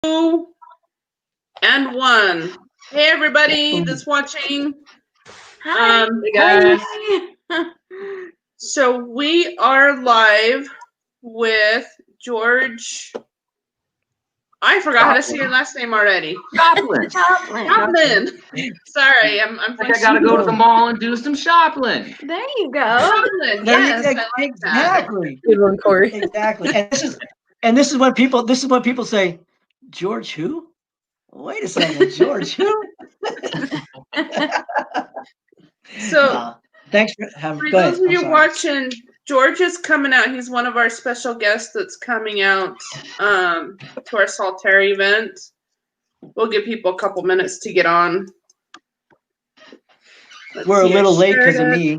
Two and one. Hey everybody that's watching. Hi. Hey guys. So we are live with George. I forgot how to say your last name already. Shoplin. Shoplin. Sorry, I'm I gotta go to the mall and do some shoplin. There you go. Shoplin. Yes, I like exactly. Good one, Corey. Exactly. And this is when people say, George who? Wait a second, George who? So thanks for having. for Go those ahead. of you watching, George is coming out. He's one of our special guests that's coming out to our Saltaire event. We'll give people a couple minutes to get on. We're a little late because of me.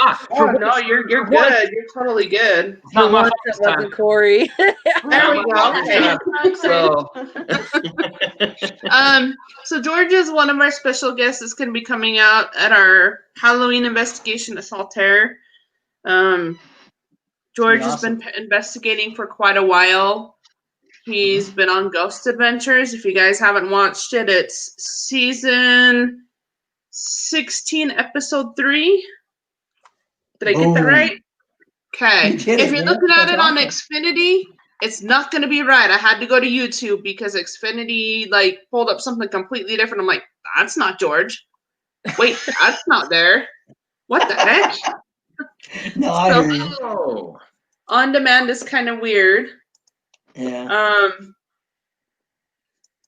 Oh no, you're good. You're totally good. It's not my fault. It wasn't Corey. There we go. Okay. So George is one of our special guests that's going to be coming out at our Halloween investigation at Saltaire. George has been investigating for quite a while. He's been on Ghost Adventures. If you guys haven't watched it, it's season 16, episode 3. Did I get that right? Okay. If you're looking at it on Xfinity, it's not going to be right. I had to go to YouTube because Xfinity pulled up something completely different. I'm like, that's not George. Wait, that's not there. What the heck? No, I hear you. On demand is kind of weird. Yeah.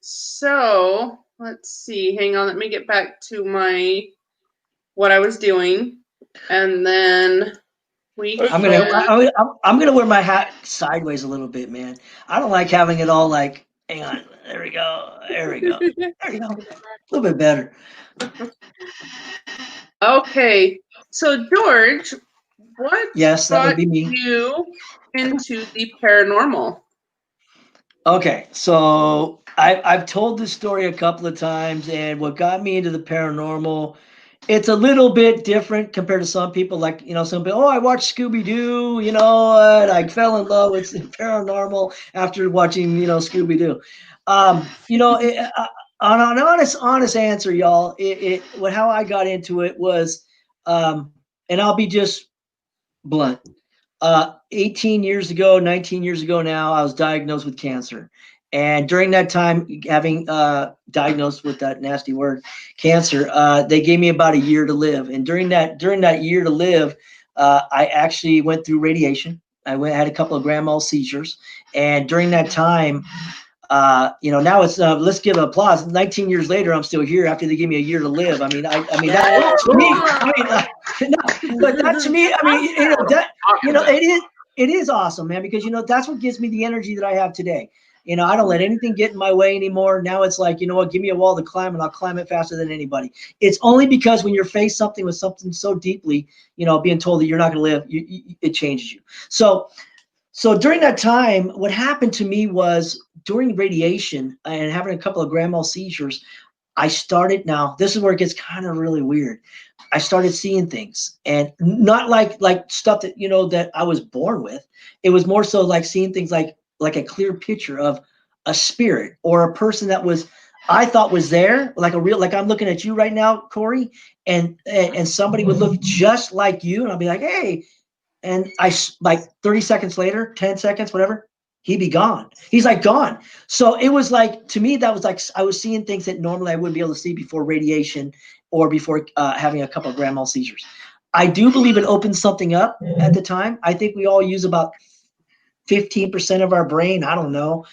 So let's see. Hang on. Let me get back to what I was doing, and then I'm gonna wear my hat sideways a little bit, man. I don't like having it all like. Hang on. There we go. There we go. There you go. A little bit better. Okay. So George, what brought you into the paranormal? Okay, so I've told this story a couple of times, and what got me into the paranormal, it's a little bit different compared to some people. Like, some people, I watched Scooby-Doo, and I fell in love with paranormal after watching, Scooby-Doo. On an honest answer, y'all, how I got into it was, and I'll be just blunt. 18 years ago, 19 years ago now, I was diagnosed with cancer. And during that time, having diagnosed with that nasty word, cancer, they gave me about a year to live. And during that year to live, I actually went through radiation. I had a couple of grand mal seizures. And during that time, now it's let's give an applause. 19 years later, I'm still here after they gave me a year to live. I mean, that to me, but that to me, it is awesome, man, because that's what gives me the energy that I have today. I don't let anything get in my way anymore. Now it's like, give me a wall to climb and I'll climb it faster than anybody. It's only because when you're faced with something so deeply, being told that you're not going to live, it changes you. So during that time, what happened to me was during radiation and having a couple of grand mal seizures, I started, now this is where it gets kind of really weird. I started seeing things, and not like stuff that, that I was born with. It was more so like seeing things like a clear picture of a spirit or a person that I thought was there, like I'm looking at you right now, Corey, and somebody would look just like you, and I'll be like, hey. And I, like 30 seconds later, 10 seconds, whatever, he'd be gone. He's like gone. So it was like, to me, that was like, I was seeing things that normally I wouldn't be able to see before radiation or before having a couple of grand mal seizures. I do believe it opened something up at the time. I think we all use about 15% of our brain. I don't know.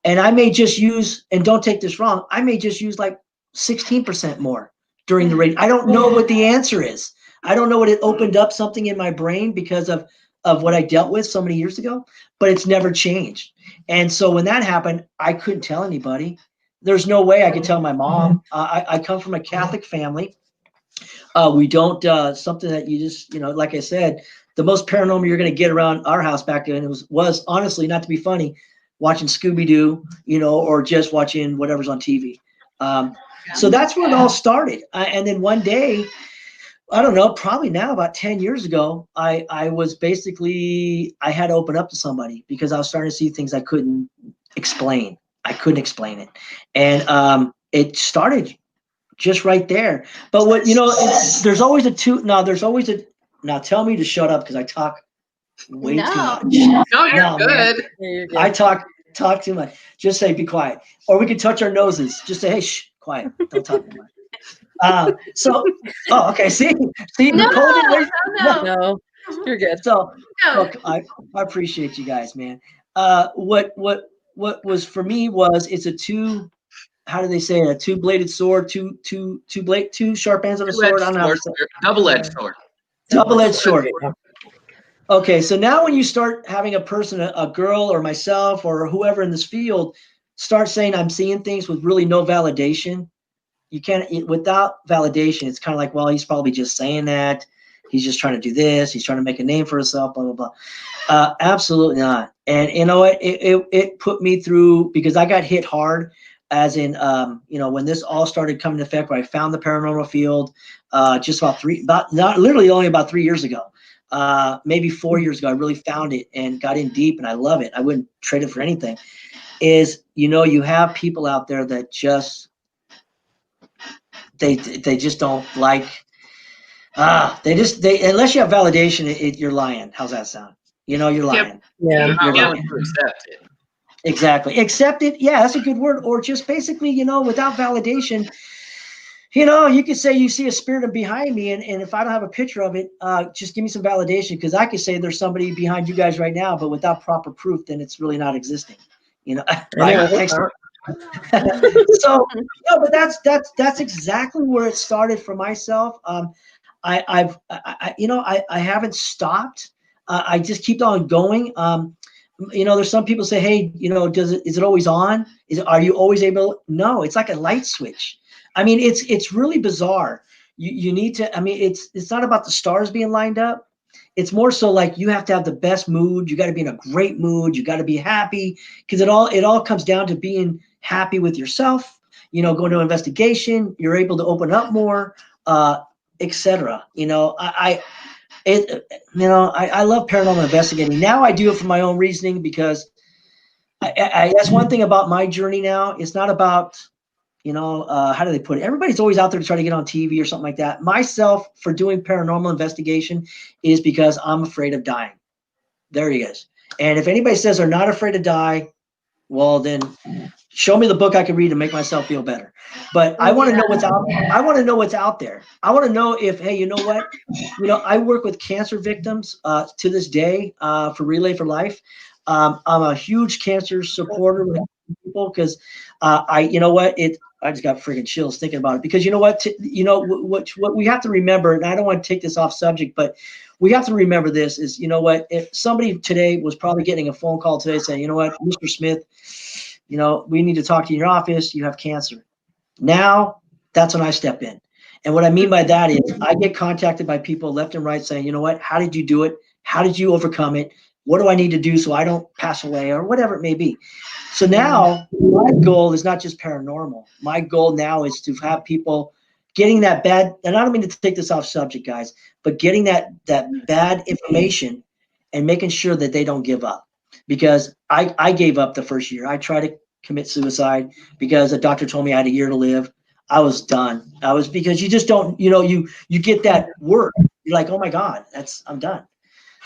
And I may just use, and don't take this wrong, I may just use like 16% more during the radiation. I don't know what the answer is. I don't know what it opened up something in my brain because of what I dealt with so many years ago, but it's never changed. And so when that happened, I couldn't tell anybody. There's no way I could tell my mom. I come from a Catholic family. We don't, something that you just, like I said, the most paranormal you're going to get around our house back then was honestly, not to be funny, watching Scooby-Doo, or just watching whatever's on TV. So that's where it all started. And then one day, I don't know, probably now about 10 years ago, I had to open up to somebody because I was starting to see things I couldn't explain. I couldn't explain it. And it started just right there. But what, there's always now tell me to shut up because I talk way too No. much. No, you're No, man. good. Yeah, you're good. I talk too much. Just say be quiet. Or we can touch our noses. Just say, hey, shh, quiet. Don't talk too much. Okay. See, No, Nicole didn't raise. No, you're good. So No. look, I appreciate you guys, man. What was for me was it's a two. How do they say it? A two-bladed sword, two sharp ends of a sword. I don't know. How to say it. Double-edged sword. Double-edged sword. Okay, so now when you start having a person, a girl or myself or whoever in this field, start saying I'm seeing things with really no validation, you can't, without validation, it's kind of like, well, he's probably just saying that. He's just trying to do this. He's trying to make a name for himself, blah, blah, blah. Absolutely not. And you know what? It put me through, because I got hit hard, as in, when this all started coming to effect, where I found the paranormal field, just not literally only about 3 years ago. Maybe 4 years ago, I really found it and got in deep, and I love it. I wouldn't trade it for anything. You have people out there that just, they just don't like, unless you have validation, you're lying. How's that sound? You're lying. Yeah. You're not You're willing to accept it. Exactly. Accept it. Yeah, that's a good word. Or just basically, without validation, you could say you see a spirit behind me, and if I don't have a picture of it, just give me some validation, because I could say there's somebody behind you guys right now, but without proper proof, then it's really not existing. Right? Thanks. So, no, but that's exactly where it started for myself. I haven't stopped. I just keep on going. There's some people say, hey, is it always on? Are you always able? No, it's like a light switch. I mean, it's really bizarre. You need to, it's not about the stars being lined up. It's more so like you have to have the best mood. You got to be in a great mood. You got to be happy, because it all comes down to being happy with yourself. Going to investigation, you're able to open up more, etc. I love paranormal investigating. Now I do it for my own reasoning, because that's one thing about my journey now. It's not about, how do they put it? Everybody's always out there to try to get on TV or something like that. Myself, for doing paranormal investigation, is because I'm afraid of dying. There he is. And if anybody says they're not afraid to die, well, then show me the book I can read to make myself feel better. But I want to know what's out there. I want to know what's out there. I want to know if, hey, you know what? I work with cancer victims to this day for Relay for Life. I'm a huge cancer supporter with people, because I just got friggin' chills thinking about it, because what we have to remember, and I don't want to take this off subject, but we have to remember this is, if somebody today was probably getting a phone call today saying, Mr. Smith, we need to talk to you in your office. You have cancer. Now, that's when I step in. And what I mean by that is I get contacted by people left and right saying, how did you do it? How did you overcome it? What do I need to do so I don't pass away, or whatever it may be? So now my goal is not just paranormal. My goal now is to have people getting that bad, and I don't mean to take this off subject, guys, but getting that bad information and making sure that they don't give up. Because I gave up the first year. I tried to commit suicide because a doctor told me I had a year to live. I was done. Because you just don't, you get that word. You're like, oh my God, I'm done.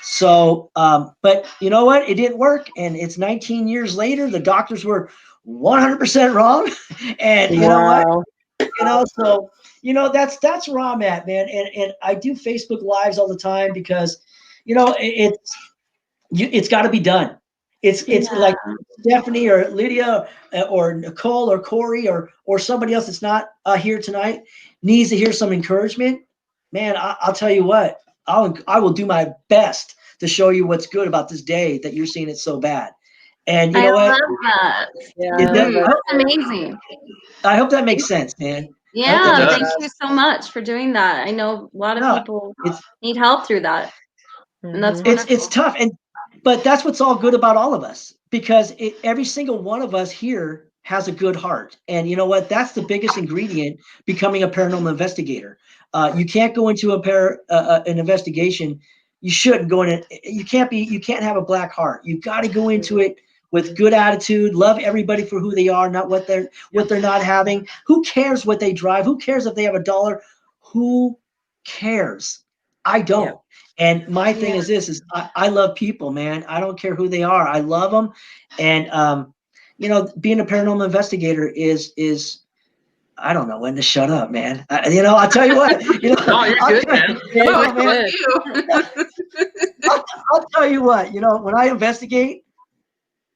So, but you know what? It didn't work. And it's 19 years later, the doctors were 100% wrong. And you know what? So, that's where I'm at, man. And I do Facebook Lives all the time, because, it's got to be done. It's like Stephanie or Lydia or Nicole or Corey or somebody else that's not here tonight needs to hear some encouragement. Man, I'll tell you what, I will do my best to show you what's good about this day that you're seeing it so bad. And you know what? I love that. Is that- That's amazing. I hope that makes sense, man. Yeah, does. thank you so much for doing that. I know a lot of people need help through that. And that's wonderful. It's tough, but that's what's all good about all of us, because every single one of us here has a good heart. And you know what? That's the biggest ingredient becoming a paranormal investigator. You can't go into an investigation. You shouldn't go in. You can't have a black heart. You got to go into it with good attitude, love everybody for who they are, not what they're not having. Who cares what they drive? Who cares if they have $1? Who cares? I don't. Yeah. And my thing is this: is I love people, man. I don't care who they are. I love them, and you know, being a paranormal investigator is I don't know when to shut up, man. You know, I'll tell you what. You know, no, you're good, man. No, man. I'll tell you what. You know, when I investigate,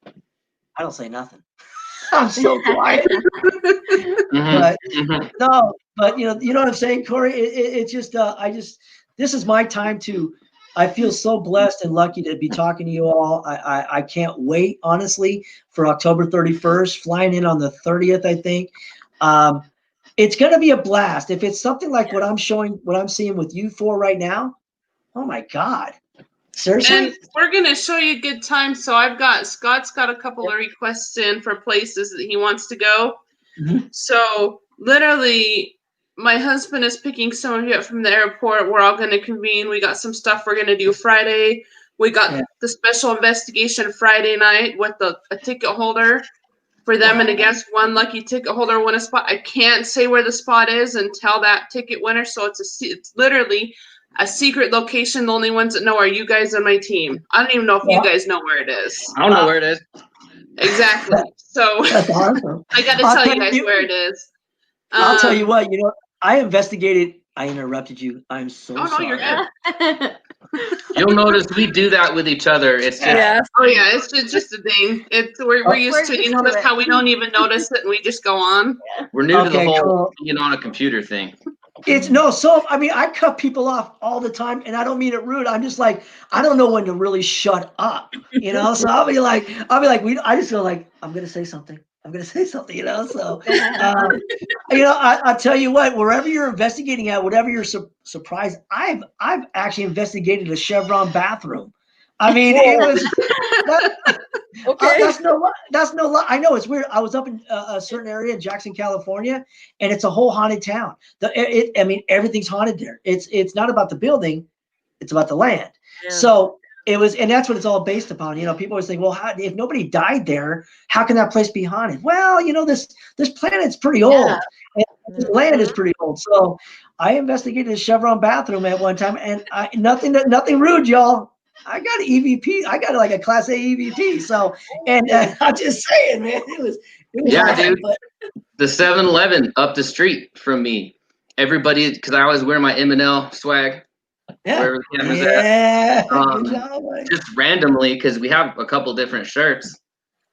I don't say nothing. I'm so quiet. But no, but you know what I'm saying, Corey. It's just this is my time to. I feel so blessed and lucky to be talking to you all. I can't wait, honestly, for October 31st, flying in on the 30th, I think. It's going to be a blast. If it's something like what I'm seeing with you four right now, oh my God. Seriously? And we're going to show you good times. So Scott's got a couple of requests in for places that he wants to go. Mm-hmm. So literally, my husband is picking some of you up from the airport. We're all going to convene. We got some stuff we're going to do Friday. We got the special investigation Friday night with a ticket holder for them. And against one lucky ticket holder won a spot. I can't say where the spot is until that ticket winner. So it's literally a secret location. The only ones that know are you guys and my team. I don't even know if you guys know where it is. I don't know where it is. Exactly. So that's awesome. I got to tell you guys where it is. I'll tell you what, you know, I investigated. I interrupted you. I'm so sorry. You're good. You'll notice we do that with each other. It's just, oh yeah, it's just a thing. We're used to it. You notice how we don't even notice it and we just go on. We're new to the whole being on a computer thing. It's so I mean, I cut people off all the time, and I don't mean it rude. I'm just like, I don't know when to really shut up, you know. So I'll be like, I just feel like I'm gonna say something. You know. So, you know, I'll tell you what. Wherever you're investigating at, whatever you're surprised, I've actually investigated a Chevron bathroom. I mean, it was. Okay. That's no lie. I know it's weird. I was up in a certain area in Jackson, California, and it's a whole haunted town. I mean, everything's haunted there. It's not about the building, it's about the land. Yeah. So it was, and that's what it's all based upon. You know, people always think, well, if nobody died there, how can that place be haunted? Well, you know, this planet's pretty old, and the land is pretty old. So I investigated a Chevron bathroom at one time, and nothing rude, y'all. I got an EVP. I got like a Class A EVP. So, and I'm just saying, man, it was dude. But the 7-Eleven up the street from me. Everybody, because I always wear my M&L swag. Yeah. Just randomly, because we have a couple different shirts.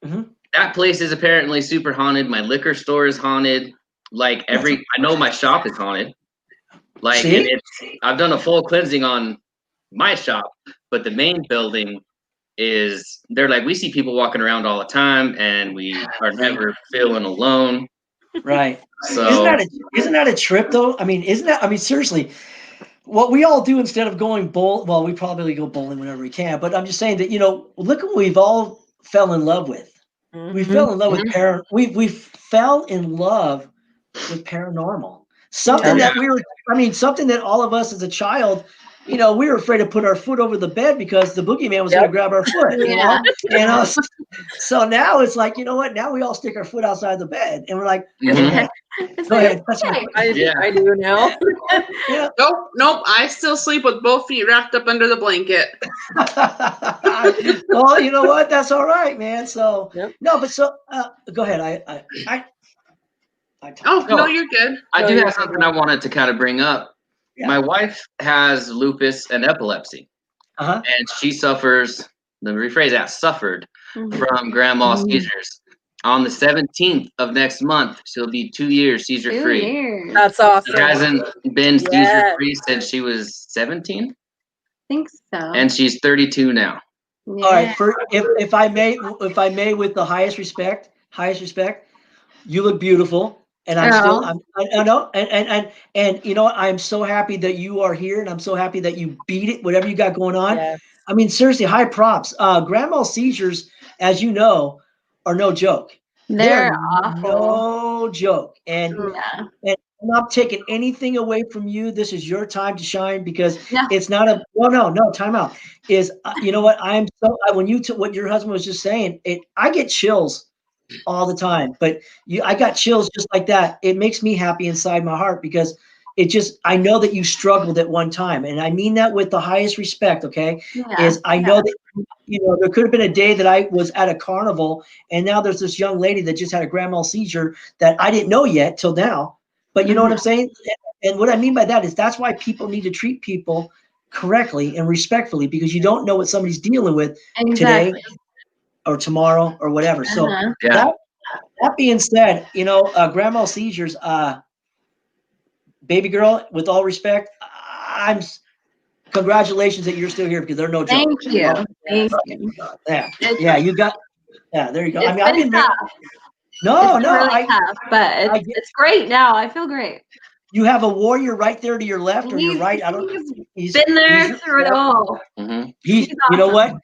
Mm-hmm. That place is apparently super haunted. My liquor store is haunted. Like I know my shop is haunted. Like, and I've done a full cleansing on my shop, but the main building is, they're like, we see people walking around all the time and we are never feeling alone. Right. So isn't that a trip though? I mean, seriously, what we all do instead of going well, we probably go bowling whenever we can, but I'm just saying that, you know, look what we've all fell in love with. Mm-hmm. We fell in love with we fell in love with paranormal. Something something that all of us as a child, you know, we were afraid to put our foot over the bed because the boogeyman was going to grab our foot, you know? And so now it's like, you know what? Now we all stick our foot outside the bed and we're like, go ahead. I do now. Nope. I still sleep with both feet wrapped up under the blanket. Well, you know what? That's all right, man. So, no, but go ahead. No, you're good. I do have something I wanted to kind of bring up. Yeah. My wife has lupus and epilepsy, and she suffered from grand mal seizures. On the 17th of next month, she'll be 2 years seizure free. That's awesome. She hasn't been seizure free since she was 17. I think so. And she's 32 now. Yeah. All right, if I may, with the highest respect, you look beautiful. And I know, and you know, I'm so happy that you are here, and I'm so happy that you beat it, whatever you got going on. Yes. I mean, seriously, high props. Grand mal seizures, as you know, are no joke. They're awful. No joke. And I'm not taking anything away from you. This is your time to shine because it's not a. No. Time out. Is you know what? I'm so when what your husband was just saying. I get chills all the time, but I got chills just like that. It makes me happy inside my heart because I know that you struggled at one time, and I mean that with the highest respect. Okay, I know that there could have been a day that I was at a carnival, and now there's this young lady that just had a grand mal seizure that I didn't know yet till now. But you know what I'm saying? And what I mean by that is that's why people need to treat people correctly and respectfully because you don't know what somebody's dealing with today or tomorrow or whatever. So that being said, grand mal seizures, baby girl, with all respect, congratulations that you're still here because they're no joke. Thank you. Thank you. Yeah, you got. Yeah, there you go. I mean, I've been tough. Really tough, but it's great now. I feel great. You have a warrior right there to your left or your right. I don't. He's been there through it all. Mm-hmm. He's awesome. You know what?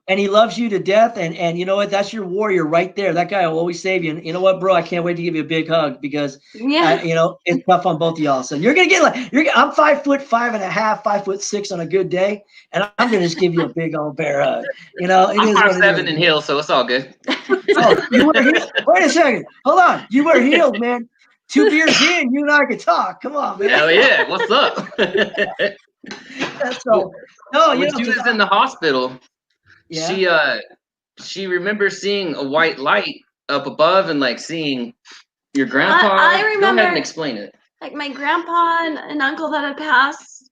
And he loves you to death. And you know what? That's your warrior right there. That guy will always save you. And you know what, bro? I can't wait to give you a big hug because it's tough on both of y'all. So you're gonna get I'm 5'5.5.5", 5'6" on a good day, and I'm gonna just give you a big old bear hug. I'm 5'7" in heels, so it's all good. Oh, you wear heels? Wait a second. Hold on. You wear heels, man. 2 beers in, you and I can talk. Come on, man. Hell yeah. What's up? When she was in the hospital, she remembers seeing a white light up above and seeing your grandpa. I remember. Go ahead and explain it. Like my grandpa and uncle that had passed.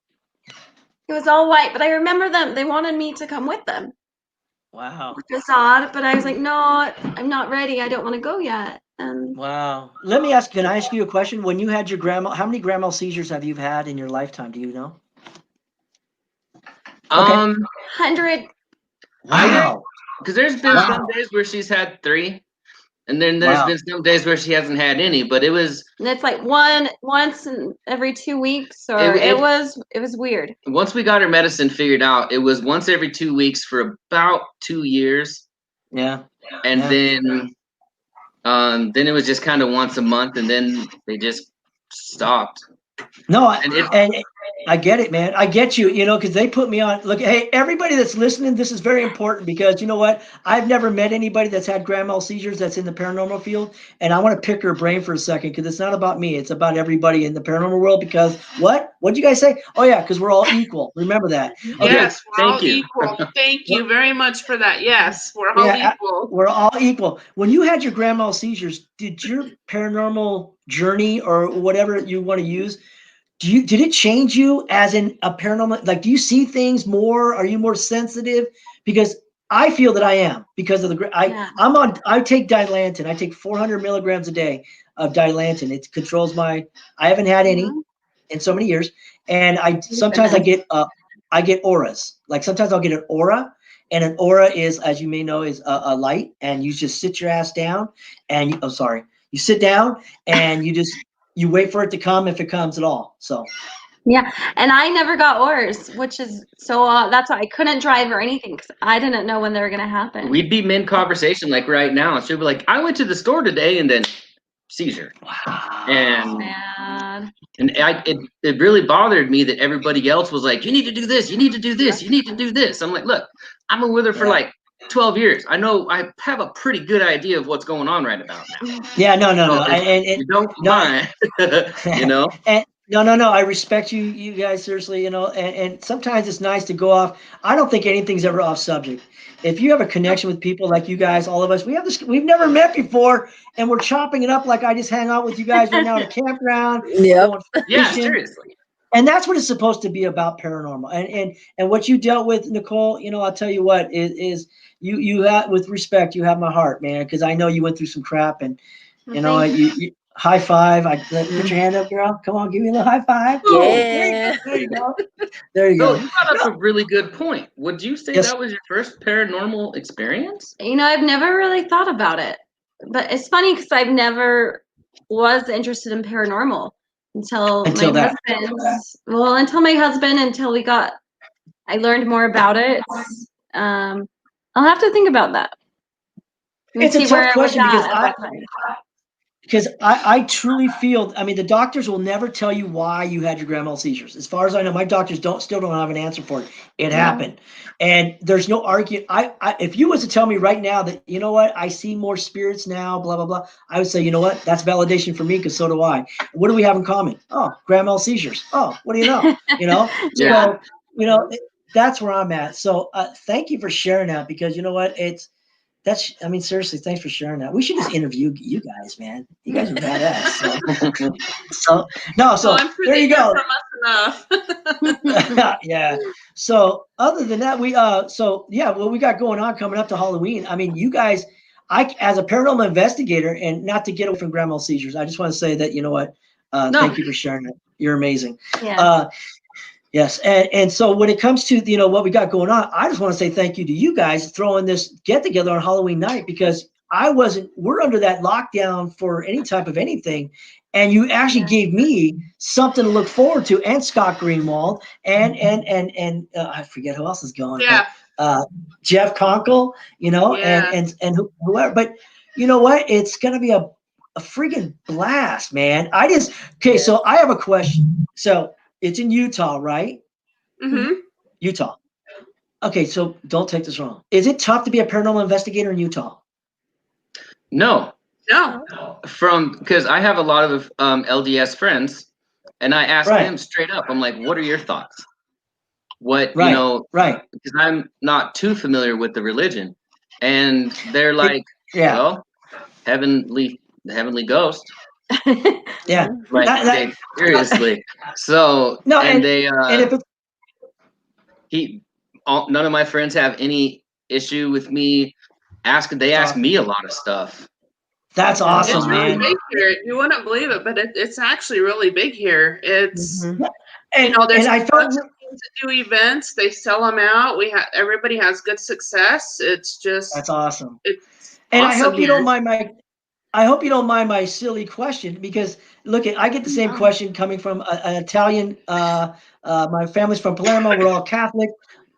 It was all white, but I remember them. They wanted me to come with them. Wow. Which was odd, but I was like, no, I'm not ready. I don't want to go yet. Wow. Can I ask you a question? When you had your grandma, how many grand mal seizures have you had in your lifetime? Do you know? 100. Wow. Because there's been some days where she's had 3, and then there's been some days where she hasn't had any. But it was. And it's like once in every 2 weeks, or it was weird. Once we got her medicine figured out, it was once every 2 weeks for about 2 years. Yeah. And then it was just kind of once a month, and then they just stopped. No, and I get it, man. I get you, because they put me on. Look, hey, everybody that's listening, this is very important because you know what? I've never met anybody that's had grand mal seizures that's in the paranormal field. And I want to pick her brain for a second because it's not about me. It's about everybody in the paranormal world because what'd you guys say? Oh, yeah, because we're all equal. Remember that. Okay. Yes, we're all equal. Thank you very much for that. Yes, we're all equal. We're all equal. When you had your grand mal seizures, did your paranormal journey or whatever you want to use, did it change you as in a paranormal? Like, do you see things more? Are you more sensitive? Because I feel that I am because of I take Dilantin. I take 400 milligrams a day of Dilantin. It controls I haven't had any in so many years. And sometimes I get auras. Like sometimes I'll get an aura, and an aura is, as you may know, is a light, and you just sit your ass down and you sit down and you wait for it to come if it comes at all. So yeah, and I never got auras, which is so that's why I couldn't drive or anything because I didn't know when they were gonna happen. We'd be mid conversation like right now, and she'd be like, "I went to the store today," and then seizure. Wow. And it really bothered me that everybody else was like, "You need to do this. You need to do this. You need to do this." I'm like, "Look, I've been with her for 12 years. I know I have a pretty good idea of what's going on right about now." Yeah, no. And you don't mind, And no. I respect you guys seriously, and sometimes it's nice to go off. I don't think anything's ever off subject. If you have a connection with people like you guys, all of us, we've never met before, and we're chopping it up like I just hang out with you guys right now at a campground. Yeah, seriously. And that's what it's supposed to be about paranormal. And what you dealt with, Nicole, I'll tell you what is you have, with respect, you have my heart, man, because I know you went through some crap, and you high five. Put your hand up, girl. Come on, give me a little high five. Yeah. There you go. There you go. You brought up a really good point. Would you say that was your first paranormal experience? I've never really thought about it, but it's funny because I've never was interested in paranormal until my husband, until I learned more about it. I'll have to think about that. It's a tough question because I truly feel, I mean, the doctors will never tell you why you had your grand mal seizures. As far as I know, my doctors still don't have an answer for it. It happened. And there's no argument. If you was to tell me right now that, you know what, I see more spirits now, blah, blah, blah, I would say, you know what, that's validation for me, because so do I. What do we have in common? Oh, grand mal seizures. Oh, what do you know? You know? Yeah. So, that's where I'm at. So thank you for sharing that, because you know what, I mean, seriously, thanks for sharing that. We should just interview you guys, man. You guys are badass. So I'm sure there they you hear go. from us enough. Yeah. So other than that, what we got going on coming up to Halloween. I mean, you guys, as a paranormal investigator, and not to get away from grand mal seizures, I just want to say that, you know what, thank you for sharing it. You're amazing. Yeah. Yes, and so when it comes to what we got going on, I just want to say thank you to you guys throwing this get together on Halloween night, because we're under that lockdown for any type of anything, and you actually gave me something to look forward to, and Scott Greenwald, and I forget who else is going, but Jeff Conkle, and whoever. But you know what? It's gonna be a freaking blast, man. So I have a question. So it's in Utah, right? Mm-hmm. Utah. Okay, so don't take this wrong. Is it tough to be a paranormal investigator in Utah? No. No. Because I have a lot of LDS friends, and I ask Right. them straight up. I'm like, what are your thoughts? Right. Because I'm not too familiar with the religion. And they're like, well, the heavenly ghost. Yeah. Like, seriously. So, no, and none of my friends have any issue with me they ask me a lot of stuff. That's awesome, it's really man. big here. You wouldn't believe it, but it's actually really big here. It's and there's I felt to do events. They sell them out. Everybody has good success. It's just that's awesome. It's and awesome I hope here. you don't mind my silly question, because look, I get the same question coming from an Italian. My family's from Palermo. We're all Catholic.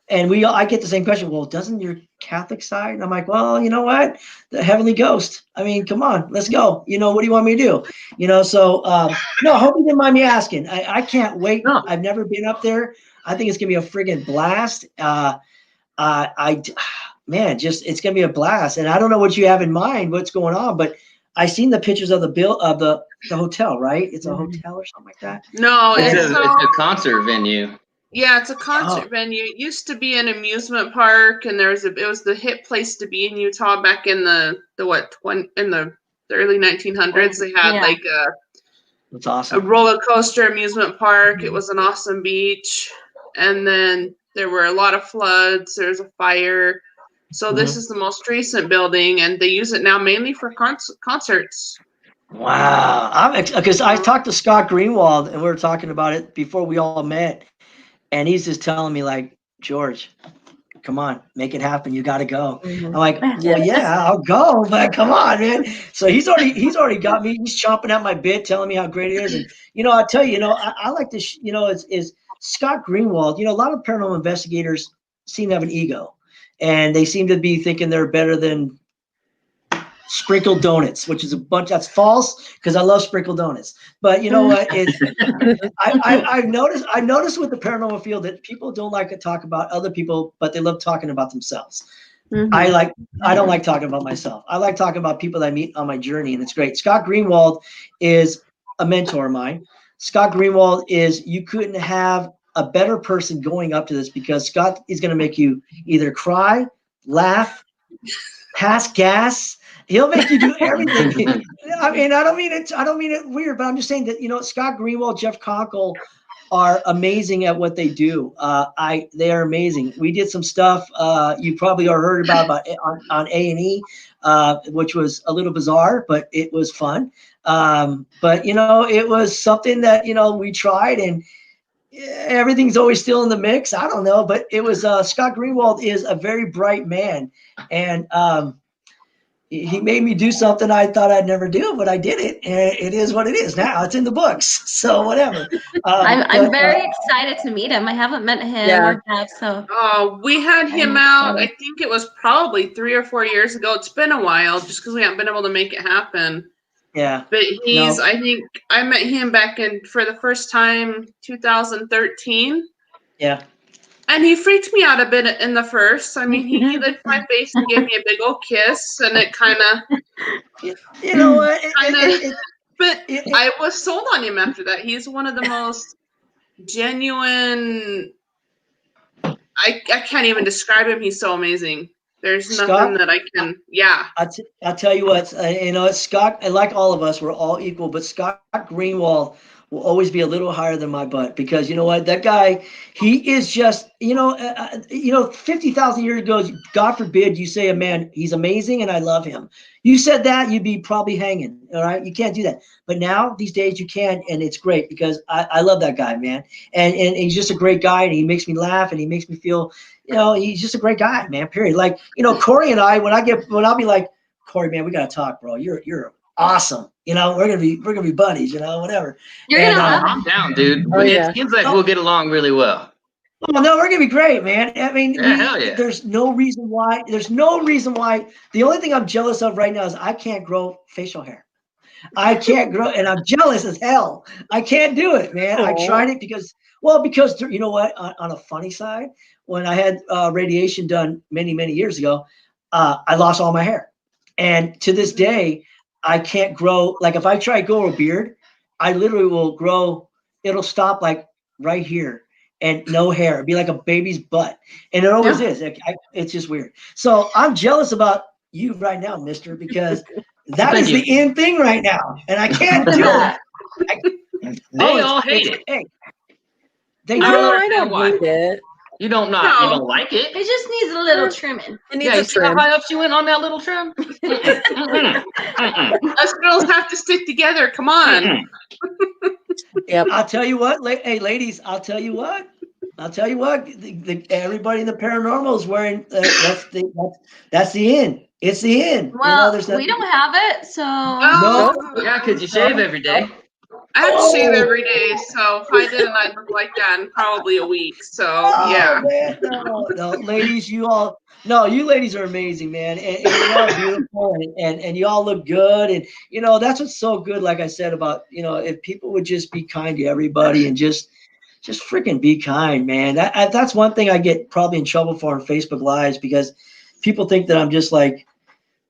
And I get the same question. Well, doesn't your Catholic side? And I'm like, well, you know what? The heavenly ghost. I mean, come on, let's go. What do you want me to do? So no, I hope you didn't mind me asking. I can't wait. No. I've never been up there. I think it's gonna be a friggin' blast. Man, it's gonna be a blast. And I don't know what you have in mind, what's going on, but I seen the pictures of the hotel, right? It's a hotel or something like that. No, it's a concert venue. Yeah, it's a concert venue. It used to be an amusement park, and it was the hip place to be in Utah back in the early 1900s. They had that's awesome. A roller coaster amusement park. It was an awesome beach, and then there were a lot of floods. There's a fire. So this is the most recent building, and they use it now mainly for concerts. Wow, because I talked to Scott Greenwald, and we were talking about it before we all met. And he's just telling me, like, George, come on, make it happen. You got to go. I'm like, well, yeah, I'll go, but come on, man. So he's already got me. He's chomping at my bit, telling me how great it is. And I'll tell you, I like this. Is Scott Greenwald. A lot of paranormal investigators seem to have an ego, and they seem to be thinking they're better than sprinkled donuts, which is that's false, because I love sprinkled donuts. But you know what? I've noticed with the paranormal field that people don't like to talk about other people, but they love talking about themselves. I don't like talking about myself. I like talking about people that I meet on my journey, and it's great. Scott Greenwald is a mentor of mine. Scott Greenwald you couldn't have a better person going up to this, because Scott is going to make you either cry, laugh, pass gas. He'll make you do everything. I mean, I don't mean it weird, but I'm just saying that, Scott Greenwald, Jeff Conkle are amazing at what they do. They are amazing. We did some stuff you probably are heard about on A&E, which was a little bizarre, but it was fun. But it was something that we tried, and everything's always still in the mix. I don't know, but it was Scott Greenwald is a very bright man, and he made me do something I thought I'd never do, but I did it, and it is what it is now. It's in the books, so whatever. I'm very excited to meet him. I haven't met him or Jeff, so. We had him out. I think it was probably 3 or 4 years ago. It's been a while, just because we haven't been able to make it happen. Yeah. But I think I met him back for the first time 2013. Yeah. And he freaked me out a bit in the first. I mean, he licked my face and gave me a big old kiss, and it kind of, you know what? But I was sold on him after that. He's one of the most genuine. I can't even describe him. He's so amazing. There's nothing that I can. Yeah. I'll tell you what. Scott. And like all of us, we're all equal. But Scott Greenwald will always be a little higher than my butt because you know what? That guy, he is just 50,000 years ago. God forbid you say a man, he's amazing and I love him. You said that, you'd be probably hanging. All right, you can't do that. But now these days you can, and it's great because I love that guy, man. And he's just a great guy, and he makes me laugh, and he makes me feel. He's just a great guy, man. Period. Like Corey and I, when I'll be like, Corey, man, we gotta talk, bro. You're awesome. We're gonna be buddies. Whatever. I'm down, dude. It seems like we'll get along really well. Oh no, we're gonna be great, man. I mean, hell yeah. There's no reason why. The only thing I'm jealous of right now is I can't grow facial hair. I can't grow, and I'm jealous as hell. I can't do it, man. I tried it because you know what? On a funny side, when I had radiation done many years ago, I lost all my hair, and to this day, I can't grow. Like if I try to grow a beard, I literally will grow. It'll stop like right here. And no hair. It'd be like a baby's butt. And it always is. It's just weird. So I'm jealous about you right now, mister, because that is the in thing right now. And I can't do it. They all hate it. Hey, I don't hate it. You don't like it. It just needs a little trimming. You see how high up she went on that little trim? Us girls have to stick together. Come on. Yep. I'll tell you what, hey ladies, I'll tell you what. Everybody in the paranormal is wearing that's the in. It's the in. Well, we don't have it, so no. Yeah, because you shave every day. I have to shave every day, so if I didn't, I'd look like that in probably a week. So yeah. Man, no, ladies, you ladies are amazing, man, and you're all beautiful, and you all look good, and that's what's so good. Like I said about if people would just be kind to everybody and just freaking be kind, man. That's one thing I get probably in trouble for on Facebook Lives because people think that I'm just like,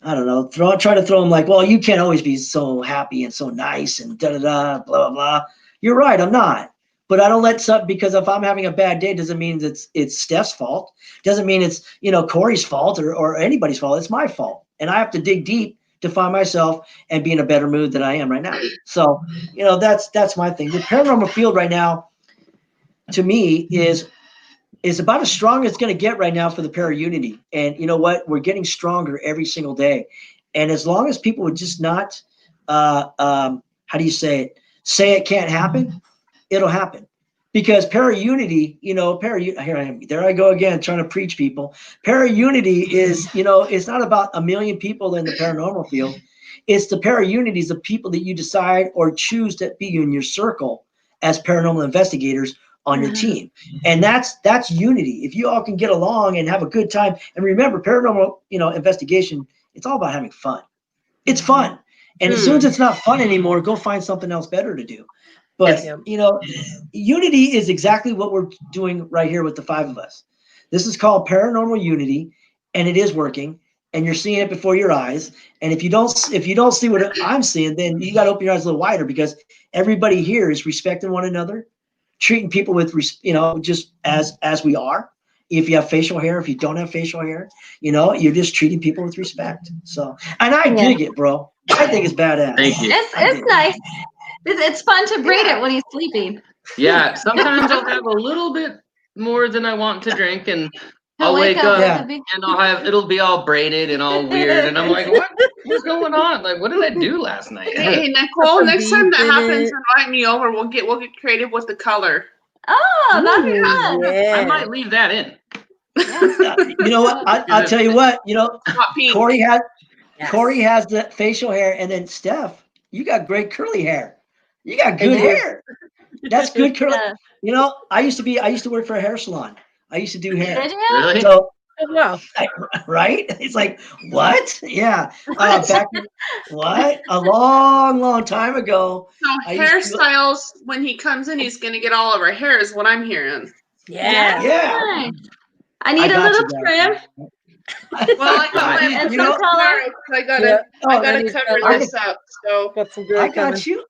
I don't know, try to throw them like, well, you can't always be so happy and so nice and blah, blah, blah. You're right, I'm not. But I don't let something, because if I'm having a bad day, doesn't mean it's Steph's fault. Doesn't mean it's, Corey's fault or anybody's fault. It's my fault. And I have to dig deep to find myself and be in a better mood than I am right now. So, that's my thing. The paranormal field right now, to me, is about as strong as it's going to get right now for the para-unity. And you know what? We're getting stronger every single day. And as long as people would just not, how do you say it? Say it can't happen, it'll happen. Because para-unity, here I am. There I go again, trying to preach people. Para-unity is, it's not about a million people in the paranormal field. It's the para-unities of people that you decide or choose to be in your circle as paranormal investigators on your team. And that's unity. If you all can get along and have a good time, and remember, paranormal, investigation, it's all about having fun. It's fun. And as soon as it's not fun anymore, go find something else better to do. But, unity is exactly what we're doing right here with the five of us. This is called paranormal unity, and it is working, and you're seeing it before your eyes. And if you don't see what I'm seeing, then you got to open your eyes a little wider, because everybody here is respecting one another, treating people with, just as we are. If you have facial hair, if you don't have facial hair, you're just treating people with respect. So, and I dig it, bro. I think it's badass. Thank you. It's nice. It's fun to braid it when he's sleeping. Yeah, sometimes I'll have a little bit more than I want to drink, and I'll wake up and it'll be all braided and all weird, and I'm like, what's going on? Like, what did I do last night? Hey, Nicole, next time that happens, invite me over. We'll get creative with the color. Oh, that'd be fun. Yeah. I might leave that in. You know what? I'll tell you what. Corey has the facial hair, and then Steph, you got great curly hair. You got good hair. That's good curly. I used to work for a hair salon. I used to do hair. Did you? Really? So Wow. Right? It's like, what? Yeah. Back what? A long time ago. So hairstyles, when he comes in, he's gonna get all of our hair, is what I'm hearing. Yeah. Yeah. I need a little trim. Well, I got my and some color. I gotta cover this up. So got some I got you.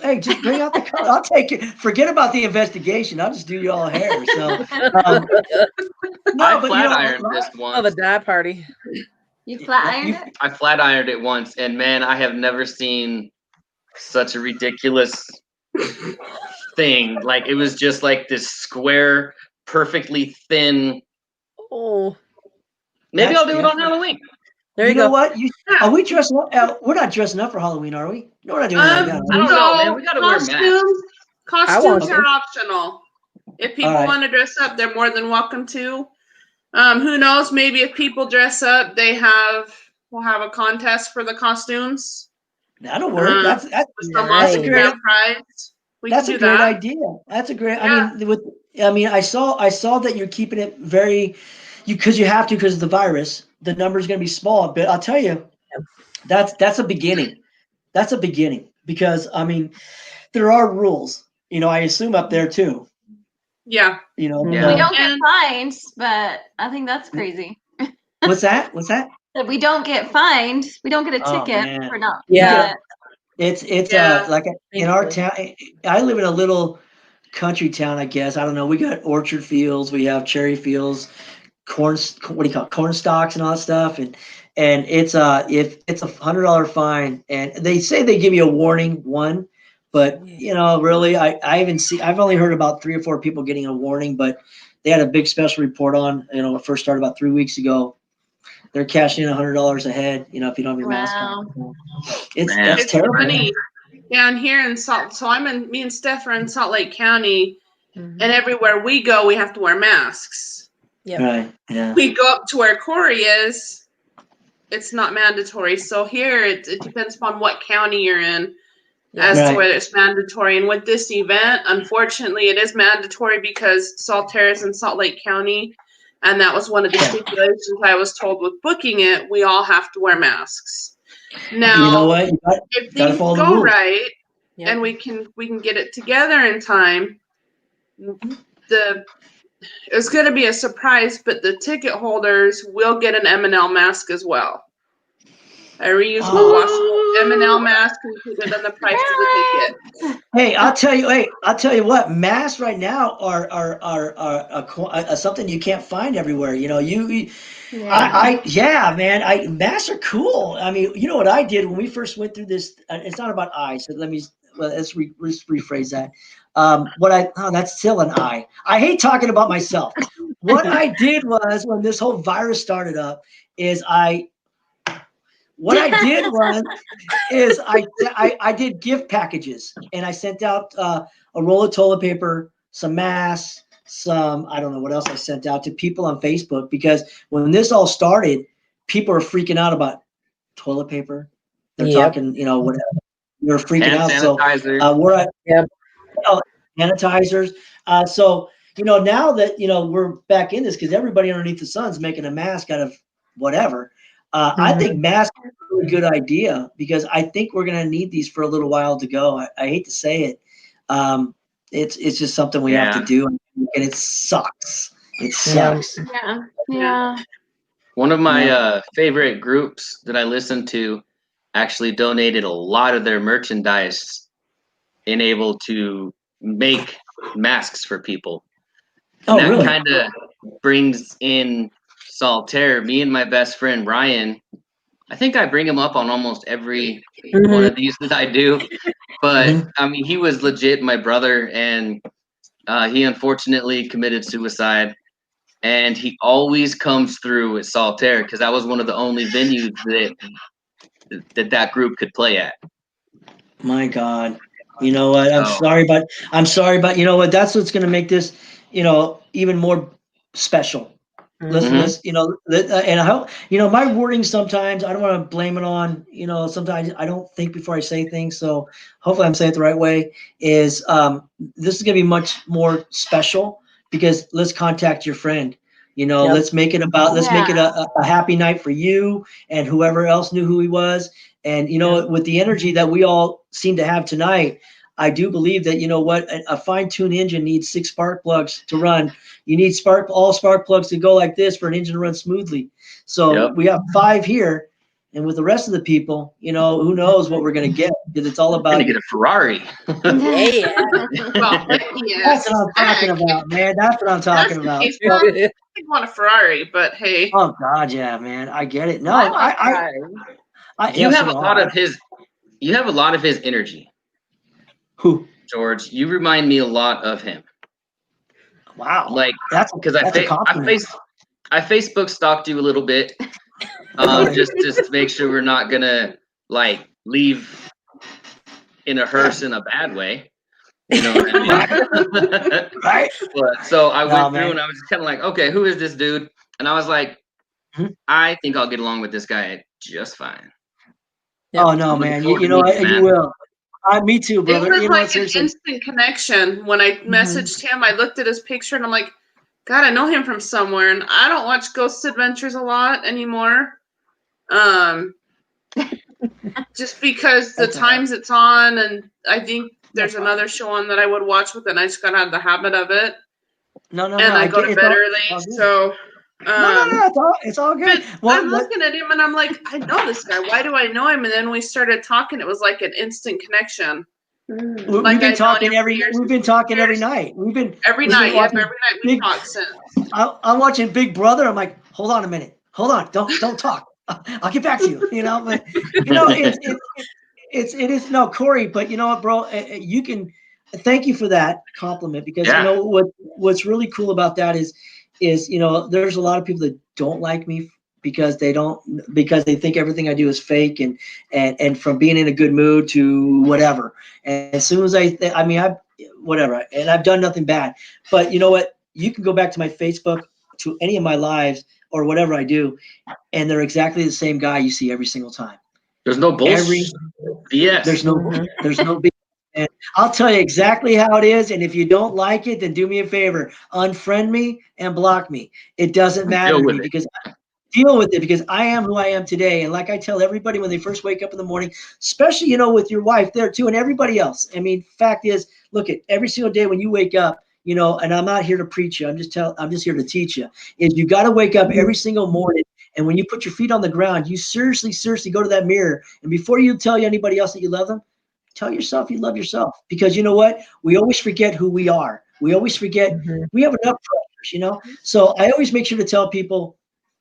Hey, just bring out the color. I'll take it. Forget about the investigation. I'll just do you all hair. So I flat ironed this once. Oh, the dye party. You flat ironed it? I flat ironed it once, and man, I have never seen such a ridiculous thing. Like, it was just like this square, perfectly thin. Oh, maybe I'll do it on Halloween. There you know go. What? Are we dressing up? We're not dressing up for Halloween, are we? No, we're not doing that. I don't know, man. We gotta wear masks. Costumes are optional. If people want to dress up, they're more than welcome to. Who knows? Maybe if people dress up, we'll have a contest for the costumes. That'll work. That's a great prize. That's a great idea. That's a great. Yeah. I mean, I saw that you're keeping it because you have to because of the virus. The number's going to be small, but I'll tell you, that's a beginning. That's a beginning because I mean, there are rules. I assume up there too. Yeah. We don't get fined, but I think that's crazy. What's that? That we don't get fined. We don't get a ticket for not. Yeah. It's like in our town. I live in a little country town, I guess. I don't know. We got orchard fields. We have cherry fields, corn stalks and all that stuff. And it's if it's $100 fine, and they say they give you a warning one. But really, I've only heard about 3 or 4 people getting a warning, but they had a big special report on, it first started about 3 weeks ago. They're cashing in $100 a head, if you don't have your mask on. It's terrible. Funny. Down here in so me and Steph are in Salt Lake County, and everywhere we go, we have to wear masks. Yeah. Right. Yeah. We go up to where Corey is, it's not mandatory. So here, it depends upon what county you're in. As to whether it's mandatory. And with this event, unfortunately, it is mandatory because Saltaire is in Salt Lake County. And that was one of the stipulations I was told with booking it. We all have to wear masks. Now, you know what? If things go right and we can get it together in time, it's going to be a surprise, but the ticket holders will get an M&L mask as well. A reusable washable M&L mask included in the price of the ticket. Hey, I'll tell you what. Masks right now are something you can't find everywhere. Man. Masks are cool. I mean, you know what I did when we first went through this? It's not about I. So let's rephrase that. That's still an I. I hate talking about myself. What I did was when this whole virus started up is I did gift packages, and I sent out a roll of toilet paper, some masks, I don't know what else I sent out to people on Facebook, because when this all started, people are freaking out about toilet paper. They're talking, whatever. They're freaking out. Sanitizer. So sanitizers. So now that we're back in this, because everybody underneath the sun's making a mask out of whatever. I think masks are a really good idea, because I think we're going to need these for a little while to go. I hate to say it. It's just something we have to do, and it sucks. It sucks. Yeah. One of my favorite groups that I listen to actually donated a lot of their merchandise and able to make masks for people. And that kind of brings in Saltaire. Me and my best friend Ryan, I think I bring him up on almost every one of these that I do. But I mean, he was legit my brother, and he unfortunately committed suicide. And he always comes through with Saltaire, because that was one of the only venues that group could play at. My God. You know what? I'm sorry, but you know what? That's what's going to make this, even more special. Let's and I hope, my wording sometimes, I don't want to blame it on, sometimes I don't think before I say things. So hopefully I'm saying it the right way, is this is going to be much more special, because let's contact your friend. You know, let's make it about, let's make it a happy night for you and whoever else knew who he was. And, you know, with the energy that we all seem to have tonight, I do believe that, you know what, a fine-tuned engine needs 6 spark plugs to run. You need all spark plugs to go like this for an engine to run smoothly. So we have 5 here. And with the rest of the people, you know, who knows what we're going to get, because it's all about. We're going to get a Ferrari. Well, that's what I'm talking about, man. That's what I'm talking about. I want a Ferrari, but hey. Oh God, yeah, man. I get it. No, you have a lot of his. You have a lot of his energy. Who? George, you remind me a lot of him. Wow. Like that's because I Facebook stalked you a little bit. Just to make sure we're not gonna like leave in a hearse in a bad way. You know what I mean? Right. But so I went through and I was kind of like, okay, who is this dude? And I was like, I think I'll get along with this guy just fine. Oh no, man. You know, you will. Me too, brother. It was like an instant connection. When I messaged him, I looked at his picture and I'm like, God, I know him from somewhere. And I don't watch Ghost Adventures a lot anymore. Just because the times it's on, and I think there's another show on that I would watch with, and I just got out of the habit of it. No, and I go to bed early, so. It's all good. Well, I'm looking at him and I'm like, I know this guy. Why do I know him? And then we started talking. It was like an instant connection. We've been talking every night. Every night we talk since. I'm watching Big Brother. I'm like, hold on a minute. Hold on. Don't talk. I'll get back to you. You know, but you know, it is no Corey. But you know what, bro? You can thank you for that compliment, because you know what's really cool about that is you know, there's a lot of people that don't like me because they think everything I do is fake, and from being in a good mood to whatever. And as soon as whatever, and I've done nothing bad. But you know what? You can go back to my Facebook, to any of my lives or whatever I do, and they're exactly the same guy you see every single time. There's no bullshit. There's no BS. And I'll tell you exactly how it is. And if you don't like it, then do me a favor, unfriend me and block me. It doesn't matter to me, because deal with it, because I am who I am today. And like I tell everybody when they first wake up in the morning, especially, you know, with your wife there too, and everybody else. I mean, fact is, look at every single day when you wake up, you know, and I'm not here to preach you. I'm just here to teach you, is you got to wake up every single morning. And when you put your feet on the ground, you seriously go to that mirror. And before you tell anybody else that you love them, tell yourself you love yourself. Because you know what? We always forget who we are. We always forget we have enough pressures, you know? So I always make sure to tell people,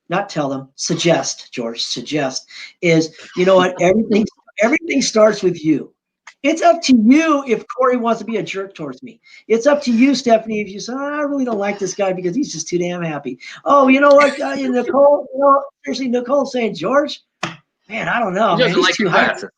not tell them, suggest, George, is, you know what? Everything starts with you. It's up to you if Corey wants to be a jerk towards me. It's up to you, Stephanie, if you say, I really don't like this guy because he's just too damn happy. Oh, you know what, Nicole, seriously, Nicole's saying, George, man, I don't know. He doesn't like your glasses.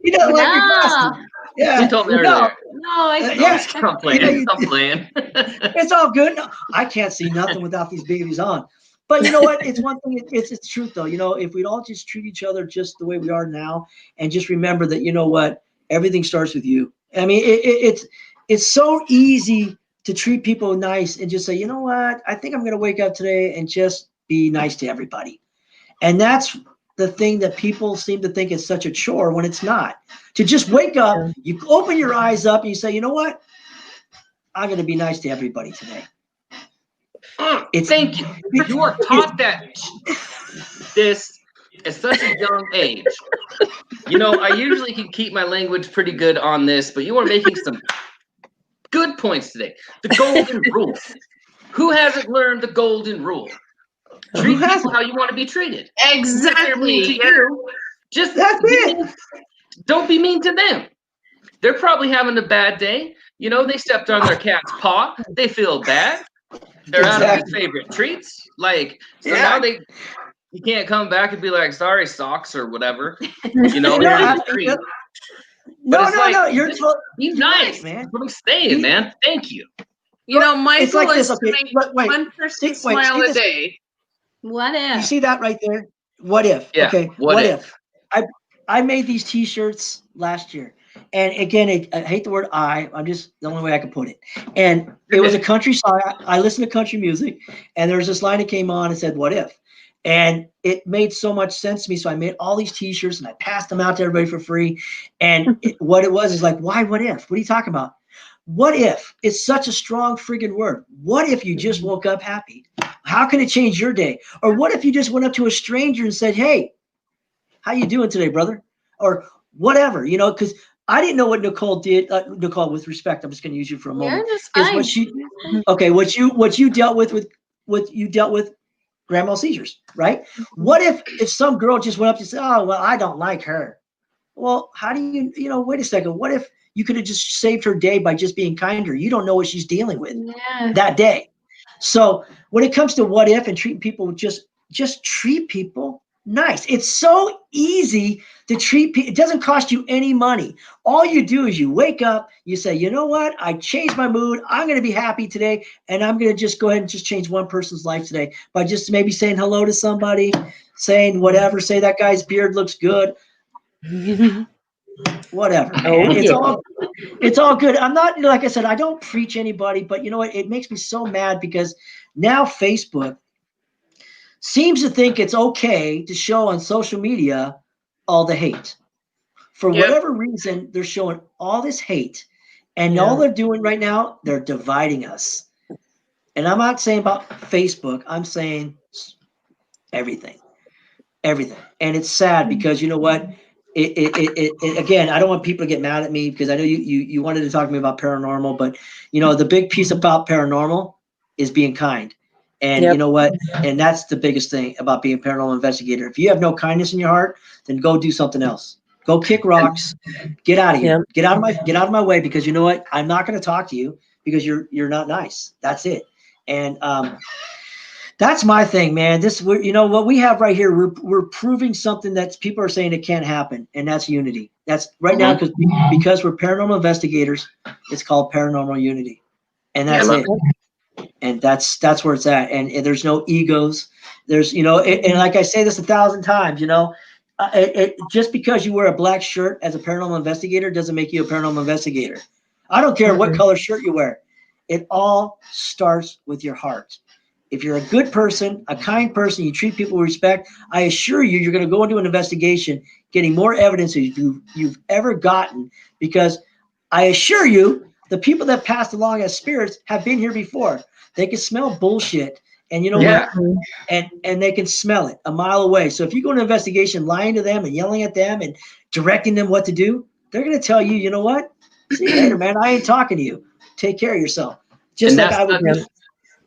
He doesn't like your glasses. Yeah. He told me earlier. I'm playing. I'm playing. It's all good. No, I can't see nothing without these babies on. But you know what? It's one thing. It's truth, though. You know, if we'd all just treat each other just the way we are now, and just remember that, you know what, everything starts with you. I mean, it's so easy to treat people nice and just say, you know what, I think I'm going to wake up today and just be nice to everybody. And that's the thing that people seem to think is such a chore when it's not. To just wake up, you open your eyes up and you say, you know what, I'm going to be nice to everybody today. Thank you. You are taught this at such a young age. You know, I usually can keep my language pretty good on this, but you are making some good points today. The golden rule. Who hasn't learned the golden rule? Treat people how you want to be treated. Exactly. Just don't be mean to them. They're probably having a bad day. You know, they stepped on their cat's paw. They feel bad. They're out of their favorite treats. Like, so now you can't come back and be like, sorry, socks or whatever. You know, no, you're be nice, man. I'm staying, man. Thank you. You know, my goal like is to make one person smile a day. What if? You see that right there? What if? Yeah, okay. What if? I made these T-shirts last year. And again, I hate the word I'm just the only way I can put it. And it was a country song. I listened to country music, and there's this line that came on and said, "What if?" And it made so much sense to me. So I made all these t-shirts and I passed them out to everybody for free. And what it was is like, why, what if? What are you talking about? What if? It's such a strong friggin' word. What if you just woke up happy? How can it change your day? Or what if you just went up to a stranger and said, "Hey, how you doing today, brother?" Or whatever, because I didn't know what Nicole did. Nicole, with respect, I'm just going to use you for a moment. You're just Is fine. what she, okay, what you dealt with grandma seizures, right? What if some girl just went up and said, "Oh, well, I don't like her." Well, how do wait a second. What if you could have just saved her day by just being kinder? You don't know what she's dealing with that day. So when it comes to what if and treating people, just treat people nice. It's so easy to treat people. It doesn't cost you any money. All you do is you wake up, you say, "You know what? I changed my mood. I'm going to be happy today. And I'm going to just go ahead and just change one person's life today by just maybe saying hello to somebody, saying whatever, say that guy's beard looks good." Whatever, man. It's all good. I'm not, like I said, I don't preach anybody, but you know what? It makes me so mad because now Facebook seems to think it's okay to show on social media all the hate. For whatever reason, they're showing all this hate. And all they're doing right now, they're dividing us. And I'm not saying about Facebook. I'm saying everything. Everything. And it's sad because you know what? It again, I don't want people to get mad at me because I know you wanted to talk to me about paranormal, but the big piece about paranormal is being kind. And you know what? And that's the biggest thing about being a paranormal investigator. If you have no kindness in your heart, then go do something else. Go kick rocks. Get out of here. Get out of my way, because you know what? I'm not going to talk to you because you're not nice. That's it. And that's my thing, man. What we have right here, we're proving something that people are saying it can't happen, and that's unity. That's right now because we're paranormal investigators. It's called paranormal unity, and that's it. And that's where it's at. And there's no egos. There's and like I say this 1,000 times, just because you wear a black shirt as a paranormal investigator doesn't make you a paranormal investigator. I don't care what color shirt you wear. It all starts with your heart. If you're a good person, a kind person, you treat people with respect, I assure you, you're going to go into an investigation getting more evidence than you've ever gotten, because I assure you, the people that passed along as spirits have been here before. They can smell bullshit. And you know what? And they can smell it a mile away. So if you go into an investigation lying to them and yelling at them and directing them what to do, they're going to tell you, you know what? See you later, man. I ain't talking to you. Take care of yourself. Just like I would do.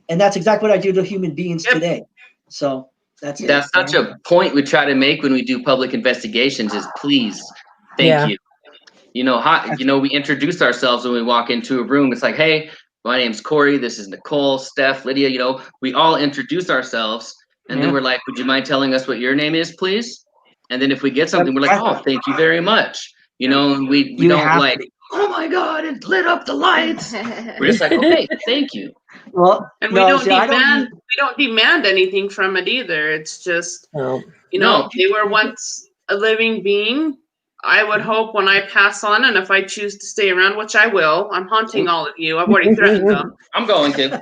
And that's exactly what I do to human beings today. So that's it. That's such a point we try to make when we do public investigations is please, thank you. We introduce ourselves when we walk into a room. It's like, "Hey, my name's Corey. This is Nicole, Steph, Lydia." We all introduce ourselves, and then we're like, "Would you mind telling us what your name is, please?" And then if we get something, we're like, "Oh, thank you very much." And we don't like, "Oh my God, it lit up the lights." We're just like, "Okay, thank you." Well, and we don't demand anything from it either. It's just, they were once a living being. I would hope when I pass on, and if I choose to stay around, which I will, I'm haunting all of you. I've already threatened them. I'm going to.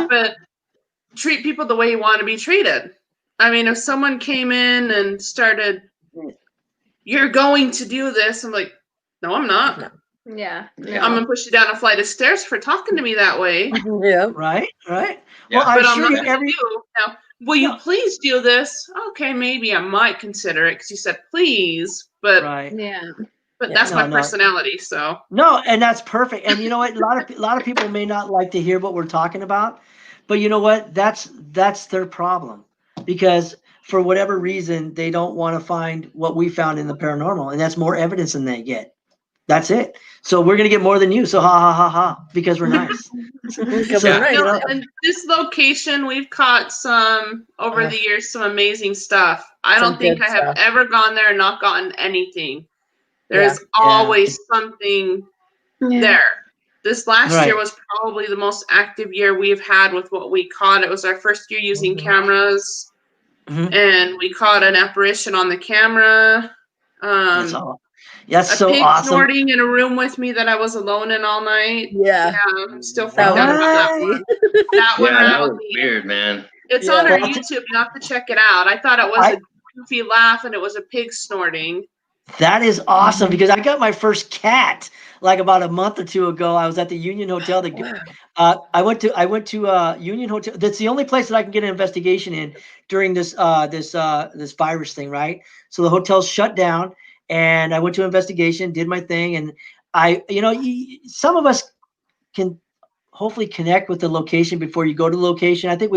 But treat people the way you want to be treated. I mean, if someone came in and started, "You're going to do this," I'm like, "No, I'm not." No. Yeah. No. I'm going to push you down a flight of stairs for talking to me that way. Right. Yeah. Well, but I'm not going to do. Now, will you please do this? Okay, maybe I might consider it because you said please, but but that's my personality. So no, and that's perfect. And you know what? A lot of people may not like to hear what we're talking about, but you know what? That's their problem, because for whatever reason they don't want to find what we found in the paranormal, and that's more evidence than they get. That's it. So we're gonna get more than you. So ha ha ha ha, because we're nice. And this location, we've caught some over the years, some amazing stuff. I don't think I have ever gone there and not gotten anything. There's always something there. This last year was probably the most active year we've had with what we caught. It was our first year using cameras, and we caught an apparition on the camera. That's a so pig awesome. snorting in a room with me that I was alone in all night. Yeah. I'm still freaked out about that one. That one Yeah, that rattled was me. weird, man. It's Yeah. on our Well, YouTube. You have to check it out. I thought it was a goofy laugh and it was a pig snorting. That is awesome because I got my first cat like about a month or two ago. I was at the Union Hotel. I went to Union Hotel. That's the only place that I can get an investigation in during this virus thing, right? So the hotel's shut down, and I went to investigation, did my thing, and some of us can hopefully connect with the location before you go to the location. I think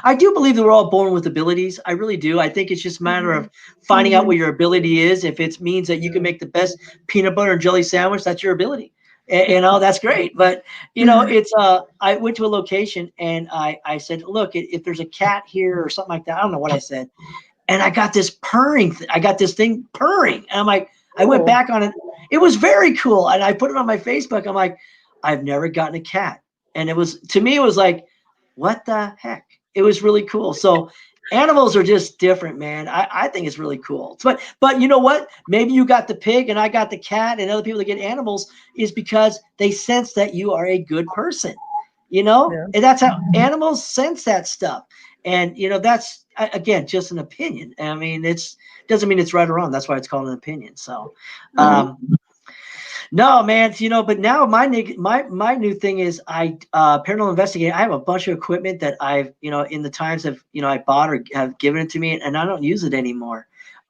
I do believe that we're all born with abilities. I really do. I think it's just a matter of finding out what your ability is. If it means that you can make the best peanut butter and jelly sandwich, that's your ability. That's great. But it's I went to a location and I said, look, if there's a cat here or something like that, I don't know what I said. And I got this purring. I got this thing purring. And I'm like, I went back on it. It was very cool. And I put it on my Facebook. I'm like, I've never gotten a cat. And it was, to me, it was like, what the heck? It was really cool. So animals are just different, man. I think it's really cool. But you know what? Maybe you got the pig and I got the cat, and other people that get animals is because they sense that you are a good person, and that's how animals sense that stuff. And, that's, again, just an opinion. I mean, doesn't mean it's right or wrong. That's why it's called an opinion. So, no, man, but now my new thing is paranormal investigating. I have a bunch of equipment that I've, in the times of, I bought or have given it to me, and I don't use it anymore.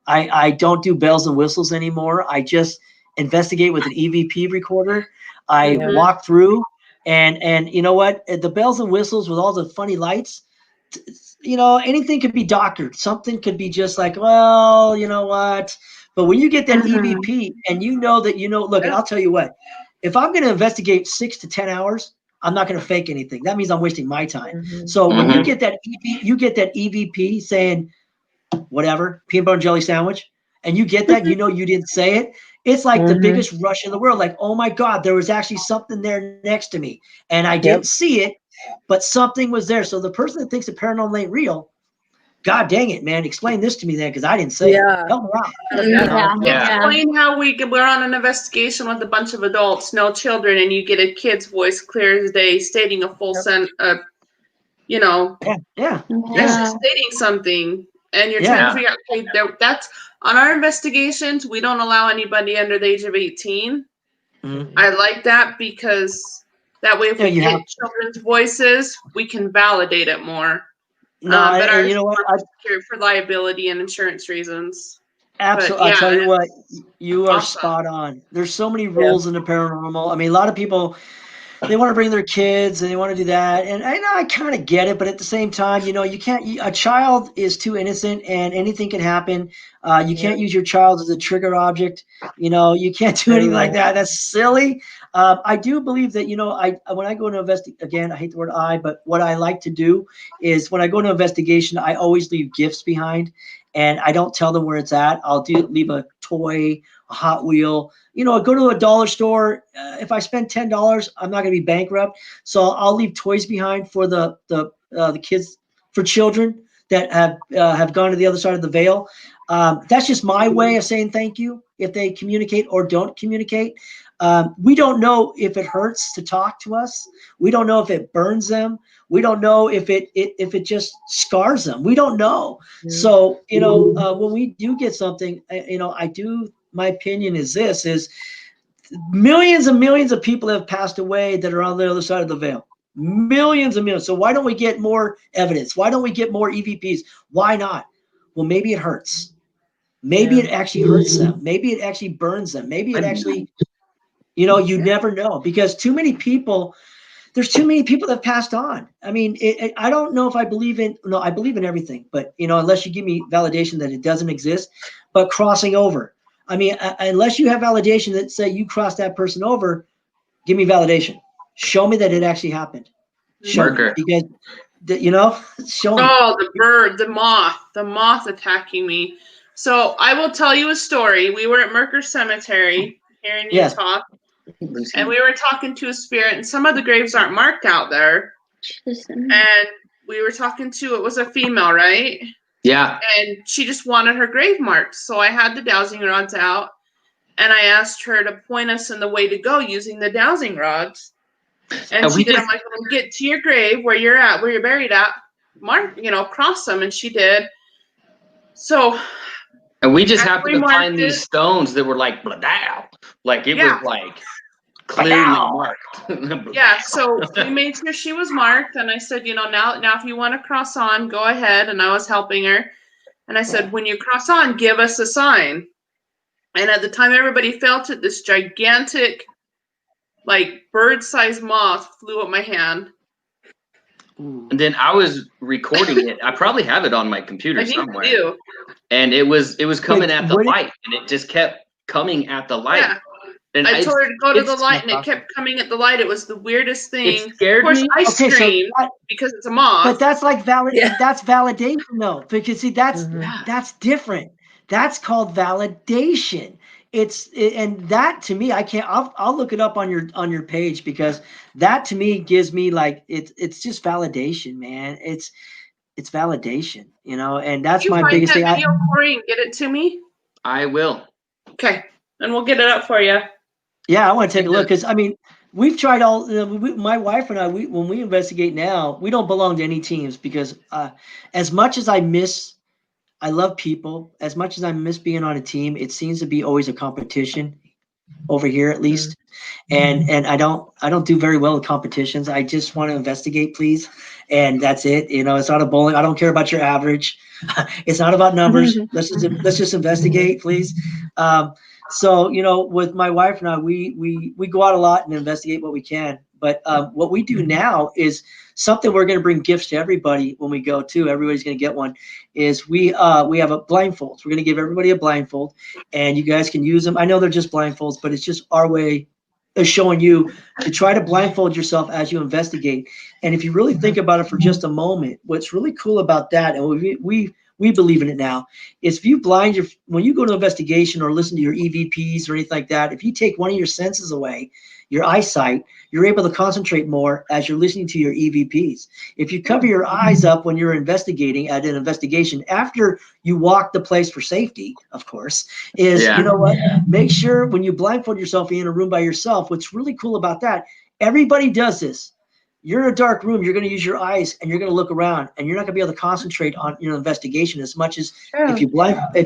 I don't do bells and whistles anymore. I just investigate with an EVP recorder. I walk through and you know what? The bells and whistles with all the funny lights, anything could be doctored. Something could be just like, well, you know what? But when you get that EVP and look, and I'll tell you what, if I'm going to investigate 6 to 10 hours, I'm not going to fake anything. That means I'm wasting my time. So when you get that EVP saying whatever, peanut butter and jelly sandwich, and you get that, you didn't say it. It's like the biggest rush in the world. Like, oh my God, there was actually something there next to me and I didn't see it, but something was there. So the person that thinks the paranormal ain't real, God dang it, man! Explain this to me then, because I didn't say it. Help me out. Explain how we're on an investigation with a bunch of adults, no children, and you get a kid's voice clear as day, stating a full sentence. Stating something, and you're trying to figure out. Okay, that's on our investigations. We don't allow anybody under the age of 18. I like that because that way, if we get children's voices, we can validate it more. No, but you know what? For liability and insurance reasons. Absolutely. I'll tell you what, you are spot on. There's so many rules in the paranormal. I mean, a lot of people, they want to bring their kids and they want to do that. And I kind of get it, but at the same time, you can't, a child is too innocent and anything can happen. You can't use your child as a trigger object. You can't do anything like that. That's silly. I do believe that, when I go into again, I hate the word but what I like to do is when I go into investigation, I always leave gifts behind and I don't tell them where it's at. I'll leave a toy, a Hot Wheel, I go to a dollar store. If I spend $10, I'm not going to be bankrupt. So I'll leave toys behind for the kids, for children that have gone to the other side of the veil. That's just my way of saying thank you if they communicate or don't communicate. We don't know if it hurts to talk to us. We don't know if it burns them. We don't know if it just scars them. We don't know. So, when we do get something, my opinion is millions and millions of people have passed away that are on the other side of the veil. Millions and millions. So why don't we get more evidence? Why don't we get more EVPs? Why not? Well, maybe it hurts. Maybe it actually hurts them. Maybe it actually burns them. Maybe it actually, you never know, because there's too many people that have passed on. I mean, I don't know if I believe in, I believe in everything, but unless you give me validation that it doesn't exist, but crossing over. I mean, unless you have validation that say you crossed that person over, give me validation. Show me that it actually happened. Show me, because show me. Oh, the bird, the moth attacking me. So I will tell you a story. We were at Merker Cemetery here in Utah, and we were talking to a spirit, and some of the graves aren't marked out there. And we were talking to, it was a female, right? Yeah. And she just wanted her grave marked. So I had the dowsing rods out, and I asked her to point us in the way to go using the dowsing rods. And she did. I'm like, well, get to your grave where you're at, where you're buried at. Mark, cross them, and she did. So. And we just happened to find these stones that were like, blah, like it was like clearly marked. Yeah, so we made sure she was marked, and I said, now if you want to cross on, go ahead. And I was helping her, and I said, when you cross on, give us a sign. And at the time everybody felt it, this gigantic, like bird-sized moth flew at my hand. And then I was recording it. I probably have it on my computer somewhere. You do. And it was coming at the light, and it just kept coming at the light. Yeah. And I told her to go to the light, and it kept coming at the light. It was the weirdest thing. It scared me. I screamed because it's a moth. But that's like that's validation, though, because see, that's different. That's called validation. And that to me, I can't. I'll look it up on your page, because that to me gives me like it's just validation, man. It's validation, and that's my biggest thing. Video, Corey, and get it to me. I will. Okay, and we'll get it up for you. Yeah, I want to take a look, because we've tried all. My wife and I, when we investigate now, we don't belong to any teams, because as much as I love people. As much as I miss being on a team, it seems to be always a competition over here, at least. And I don't do very well in competitions. I just want to investigate, please. And that's it. It's not a bowling. I don't care about your average. It's not about numbers. Let's just investigate, please. So, with my wife and I, we go out a lot and investigate what we can. But what we do now is something we're going to bring gifts to everybody when we go too. Everybody's going to get one. Is we have a blindfolds. We're going to give everybody a blindfold, and you guys can use them. I know they're just blindfolds, but it's just our way of showing you to try to blindfold yourself as you investigate. And if you really think about it for just a moment, what's really cool about that, and we believe in it now, is if you when you go to investigation or listen to your EVPs or anything like that, if you take one of your senses away, your eyesight, you're able to concentrate more as you're listening to your EVPs. If you cover your eyes up when you're investigating at an investigation, after you walk the place for safety, of course, you know what? Make sure when you blindfold yourself in a room by yourself, what's really cool about that, everybody does this. You're in a dark room, you're going to use your eyes and you're going to look around, and you're not going to be able to concentrate on your investigation as much as if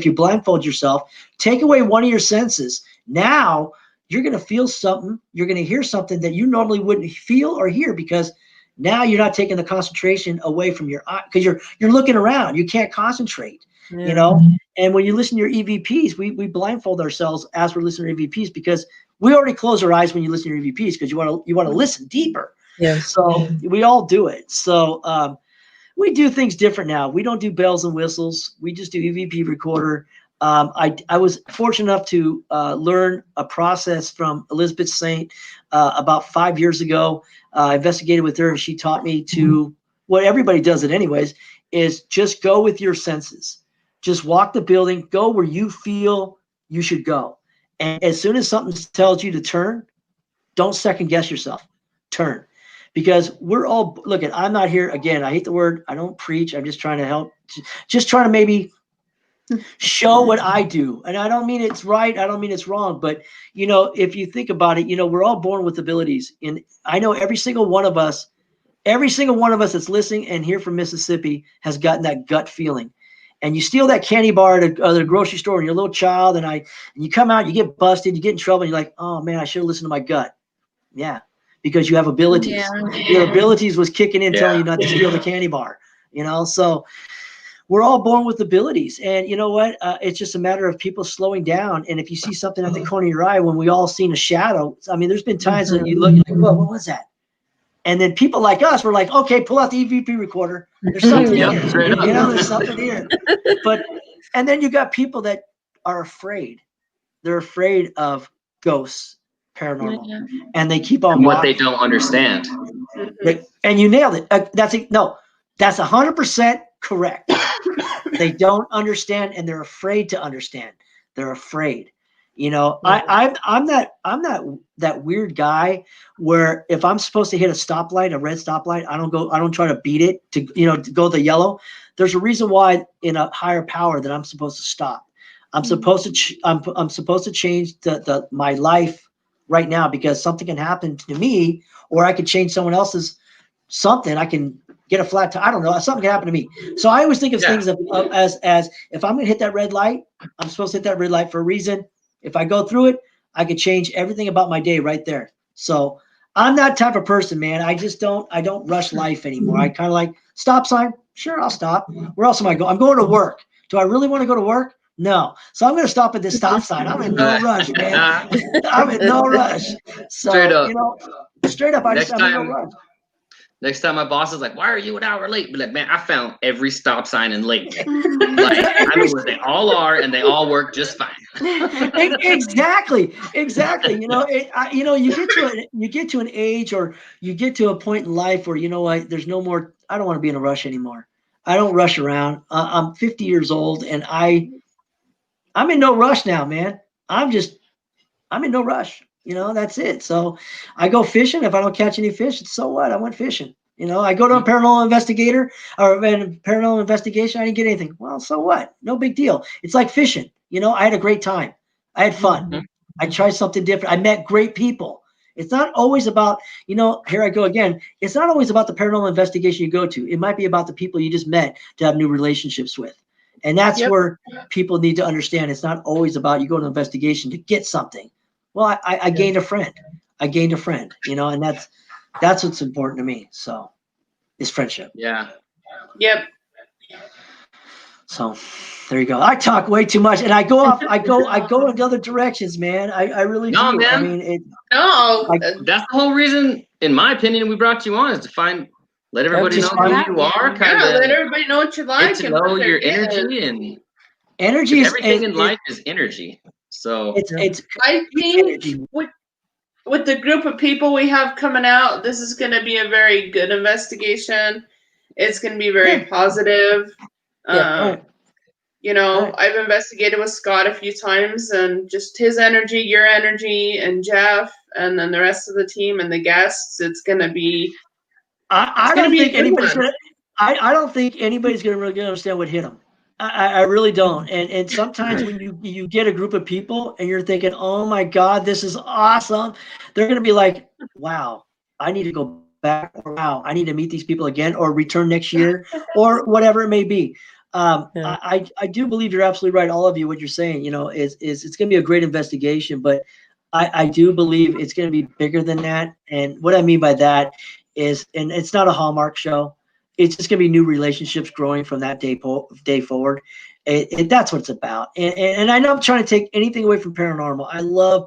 you blindfold yourself. Take away one of your senses. Now you're going to feel something, you're going to hear something that you normally wouldn't feel or hear, because now you're not taking the concentration away from your eye, because you're looking around. You can't concentrate, And when you listen to your EVPs, we blindfold ourselves as we're listening to EVPs, because we already close our eyes when you listen to your EVPs, because you want to listen deeper. Yeah. So we all do it. So we do things different now. We don't do bells and whistles. We just do EVP recorder. I was fortunate enough to learn a process from Elizabeth Saint about 5 years ago. I investigated with her, and she taught me to, what everybody does it anyways, is just go with your senses. Just walk the building, go where you feel you should go. And as soon as something tells you to turn, don't second guess yourself. Turn. Because we're all, I'm not here, again, I hate the word, I don't preach, I'm just trying to help, just trying to maybe show what I do. And I don't mean it's right, I don't mean it's wrong, but if you think about it, we're all born with abilities. And I know every single one of us that's listening and here from Mississippi has gotten that gut feeling. And you steal that candy bar at the grocery store, and you're a little child, and you come out, you get busted, you get in trouble, and you're like, oh man, I should have listened to my gut. Yeah. Because you have abilities. Yeah. Your abilities was kicking in, telling you not to steal the candy bar. So we're all born with abilities. And you know what? It's just a matter of people slowing down. And if you see something at the corner of your eye, when we all seen a shadow, I mean, there's been times that you look and like, whoa, what was that? And then people like us were like, okay, pull out the EVP recorder. There's something here. There's something here. And then you got people that are afraid. They're afraid of ghosts. Paranormal, and they keep on what they don't understand. And you nailed it. That's 100% correct. They don't understand, and they're afraid to understand. They're afraid. I'm that weird guy where if I'm supposed to hit a red stoplight, I don't try to beat it to go the yellow. There's a reason why in a higher power that I'm supposed to stop. I'm supposed to I'm supposed to change my life right now because something can happen to me, or I could change someone else's something. I can get a flat tire. I don't know. Something can happen to me. So I always think of things as if I'm going to hit that red light, I'm supposed to hit that red light for a reason. If I go through it, I could change everything about my day right there. So I'm that type of person, man. I don't rush life anymore. I kind of like stop sign. Sure, I'll stop. Where else am I going? I'm going to work. Do I really want to go to work? No. So I'm going to stop at this stop sign. I'm in no rush, man. I'm in no rush. So, Straight up. Straight up, I'm in no rush. Next time my boss is like, "Why are you an hour late?" Be like, "Man, I found every stop sign in Lake. Like, I know where they all are, and they all work just fine." Exactly. You get to an age, or you get to a point in life where there's no more. I don't want to be in a rush anymore. I don't rush around. I'm 50 years old, and I'm in no rush now, man. I'm in no rush. That's it. So I go fishing. If I don't catch any fish, so what? I went fishing. I go to a paranormal investigator or a paranormal investigation. I didn't get anything. Well, so what? No big deal. It's like fishing. I had a great time. I had fun. I tried something different. I met great people. It's not always about, here I go again. It's not always about the paranormal investigation you go to. It might be about the people you just met to have new relationships with. And that's where people need to understand. It's not always about you go to an investigation to get something. Well, I gained a friend. And that's what's important to me. So, is friendship. Yeah. Yep. So, there you go. I talk way too much, and I go off. I go in other directions, man. I really do. Man. I mean, that's the whole reason, in my opinion, we brought you on is to let everybody know who you are. Let everybody know what you like. Get to know your energy and energy. Everything in life is energy. So it's I think with the group of people we have coming out, this is going to be a very good investigation. It's going to be very positive. I've investigated with Scott a few times, and just his energy, your energy, and Jeff, and then the rest of the team and the guests. It's going to be. I don't think anybody's going to. I don't think anybody's going to really understand what hit them. I really don't. And sometimes when you get a group of people and you're thinking, oh my God, this is awesome, they're going to be like, wow, I need to go back, or wow, I need to meet these people again, or return next year, or whatever it may be. I do believe you're absolutely right. All of you, what you're saying, is it's going to be a great investigation, but I do believe it's going to be bigger than that. And what I mean by that is, and it's not a Hallmark show. It's just going to be new relationships growing from that day forward. That's what it's about. And I know I'm trying to take anything away from paranormal. I'm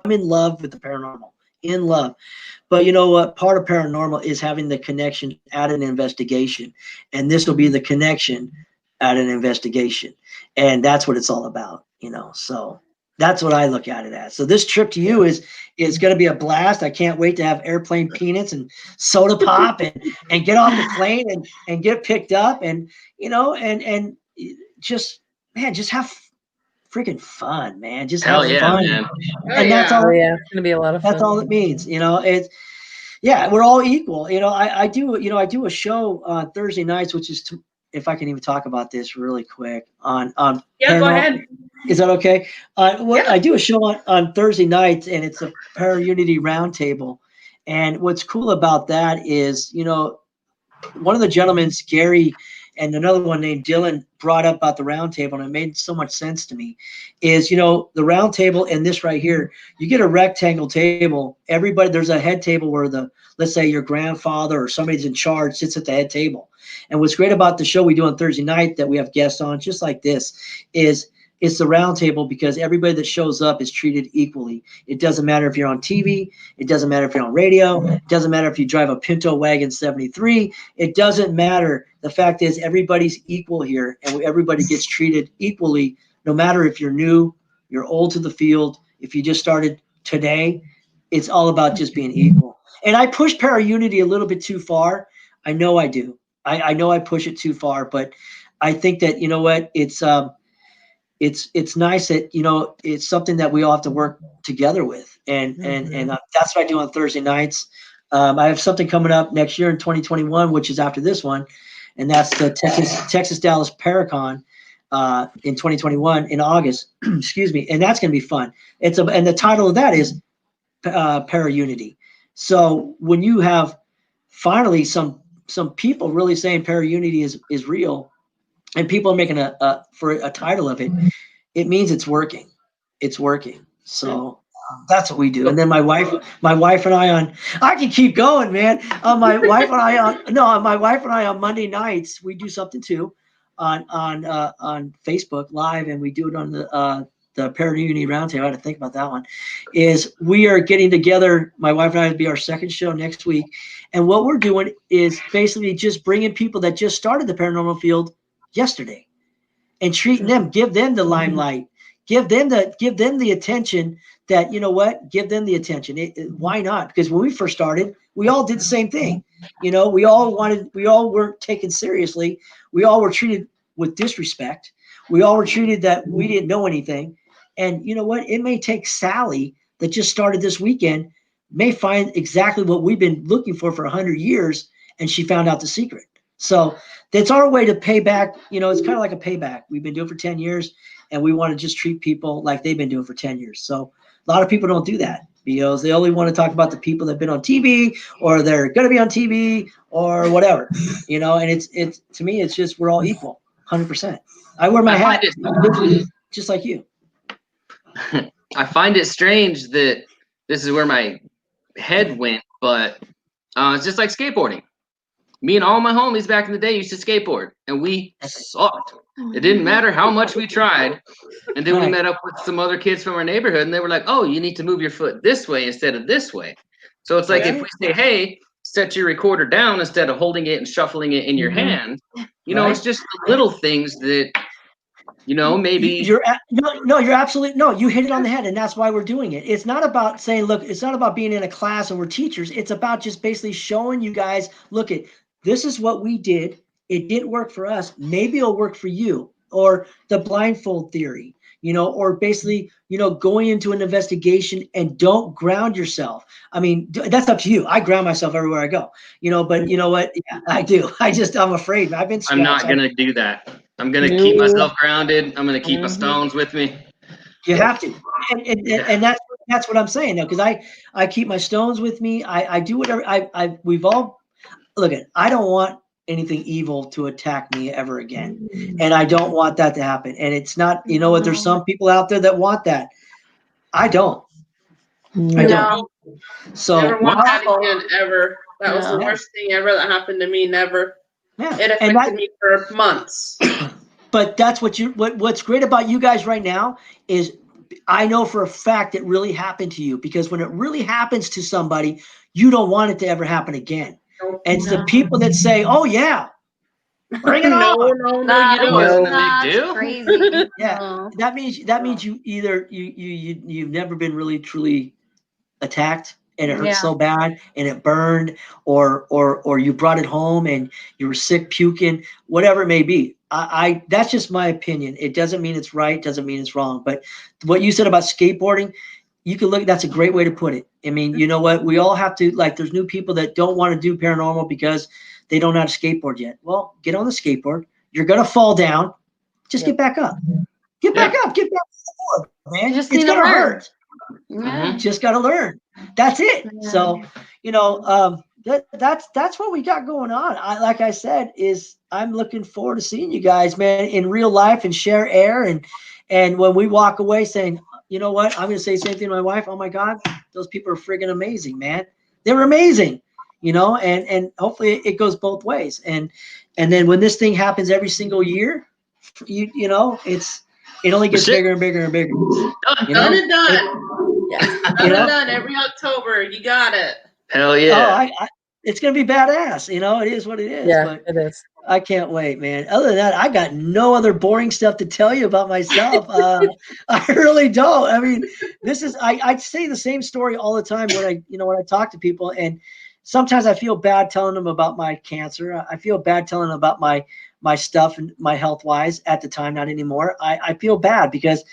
in love with the paranormal, in love. But you know what? Part of paranormal is having the connection at an investigation. And this will be the connection at an investigation. And that's what it's all about, So that's what I look at it as. So this trip to you is going to be a blast. I can't wait to have airplane peanuts and soda pop and get off the plane and get picked up and just have freaking fun, man. Just have fun. Man. And that's all. It's gonna be a lot of fun. That's all it means. We're all equal. I do a show on Thursday nights, which is if I can even talk about this really quick on go ahead. Is that okay? I do a show on Thursday nights, and it's a Para-Unity Roundtable. And what's cool about that is, one of the gentlemen, Gary, and another one named Dylan, brought up about the roundtable, and it made so much sense to me. Is the roundtable and this right here, you get a rectangle table. Everybody, there's a head table where let's say your grandfather or somebody's in charge sits at the head table. And what's great about the show we do on Thursday night that we have guests on, just like this, is it's the round table because everybody that shows up is treated equally. It doesn't matter if you're on TV. It doesn't matter if you're on radio. It doesn't matter if you drive a Pinto Wagon 73. It doesn't matter. The fact is everybody's equal here, and everybody gets treated equally, no matter if you're new, you're old to the field, if you just started today. It's all about just being equal. And I push Para-Unity a little bit too far. I know I do. I know I push it too far, but I think that, it's nice that, it's something that we all have to work together with. And that's what I do on Thursday nights. I have something coming up next year in 2021, which is after this one. And that's the Texas Dallas Paracon. in 2021 in August. Excuse me, and that's going to be fun. And the title of that is Para-Unity. So when you have finally some people really saying Para-Unity is real, and people are making for a title of it, it means it's working. It's working. So that's what we do. And then my wife and I can keep going, man. My wife and I on Monday nights, we do something too on Facebook Live, and we do it on the Paranormal Roundtable. I had to think about that one. Is we are getting together. My wife and I will be our second show next week, and what we're doing is basically just bringing people that just started the paranormal field yesterday, and treating them, give them the limelight, give them the attention that, you know what, give them the attention. Why not? Because when we first started, we all did the same thing. You know, we all weren't taken seriously. We all were treated with disrespect. We all were treated that we didn't know anything. And you know what? It may take Sally that just started this weekend, may find exactly what we've been looking for 100 years, and she found out the secret. So that's our way to pay back. You know, it's kind of like a payback. We've been doing it for 10 years, and we want to just treat people like they've been doing it for 10 years. So a lot of people don't do that, because they only want to talk about the people that have been on TV, or they're going to be on TV, or whatever, you know. And it's to me, it's just, we're all equal, 100%. I wear my hat just like you. I find it strange that this is where my head went, but it's just like skateboarding. Me and all my homies back in the day used to skateboard, and we sucked. It didn't matter how much we tried. And then we met up with some other kids from our neighborhood, and they were like, oh, you need to move your foot this way instead of this way. So it's like, if we say, hey, set your recorder down instead of holding it and shuffling it in your hand, you know, it's just the little things that, you know, maybe you're absolutely, no, you hit it on the head. And that's why we're doing it. It's not about saying, look, it's not about being in a class and we're teachers. It's about just basically showing you guys, look, this is what we did. It didn't work for us. Maybe it'll work for you. Or the blindfold theory, you know, or basically, you know, going into an investigation and don't ground yourself. I mean, that's up to you. I ground myself everywhere I go, you know, but you know what? Yeah, I do. I'm afraid. I'm not going to do that. I'm going to keep myself grounded. I'm going to keep my stones with me. You have to. And that's what I'm saying though. Cause I keep my stones with me. I do whatever we've all, look at, I don't want anything evil to attack me ever again. And I don't want that to happen. And it's not, you know what, there's some people out there that want that. I don't. I don't. So never want that again, ever. That was the worst thing ever that happened to me. Never. Yeah. It affected me for months. But that's what's great about you guys right now is I know for a fact it really happened to you, because when it really happens to somebody, you don't want it to ever happen again. And it's the people that say, "Oh yeah, bring it on." No, you don't. They do. Crazy. Yeah, that means you either you've never been really truly attacked, and it hurt so bad and it burned, or you brought it home and you were sick, puking, whatever it may be. I that's just my opinion. It doesn't mean it's right, doesn't mean it's wrong. But what you said about skateboarding, you can look, that's a great way to put it. I mean, you know what? We all have to, like, there's new people that don't want to do paranormal because they don't know how to skateboard yet. Well, get on the skateboard. You're going to fall down. Just get back up. Get back up. Get back up, man. It's going to hurt. Yeah. Just got to learn. That's it. Yeah. So, you know, that's what we got going on. Like I said, is I'm looking forward to seeing you guys, man, in real life and share air. And when we walk away saying, you know what, I'm going to say the same thing to my wife. Oh my God, those people are friggin' amazing, man. They were amazing, you know, and hopefully it goes both ways. And then when this thing happens every single year, you know, it only gets bigger and bigger and bigger. Done and done. Done every October. You got it. Hell yeah. Oh, it's going to be badass. You know, it is what it is. Yeah, but it is. I can't wait, man. Other than that, I got no other boring stuff to tell you about myself. I really don't. I mean, I say the same story all the time when I talk to people, and sometimes I feel bad telling them about my cancer. I feel bad telling them about my stuff and my health wise at the time, not anymore. I feel bad because,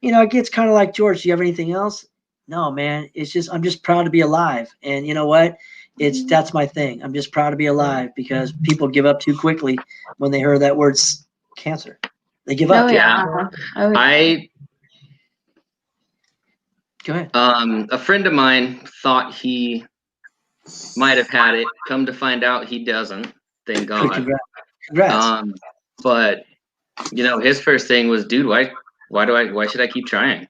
you know, it gets kind of like, George, do you have anything else? No, man. It's just, I'm just proud to be alive. And you know what? That's my thing. I'm just proud to be alive, because people give up too quickly when they heard that word cancer. They give up. Oh yeah. Oh, yeah. Go ahead. A friend of mine thought he might have had it. Come to find out, he doesn't. Thank God. Congrats. But his first thing was, dude, why should I keep trying?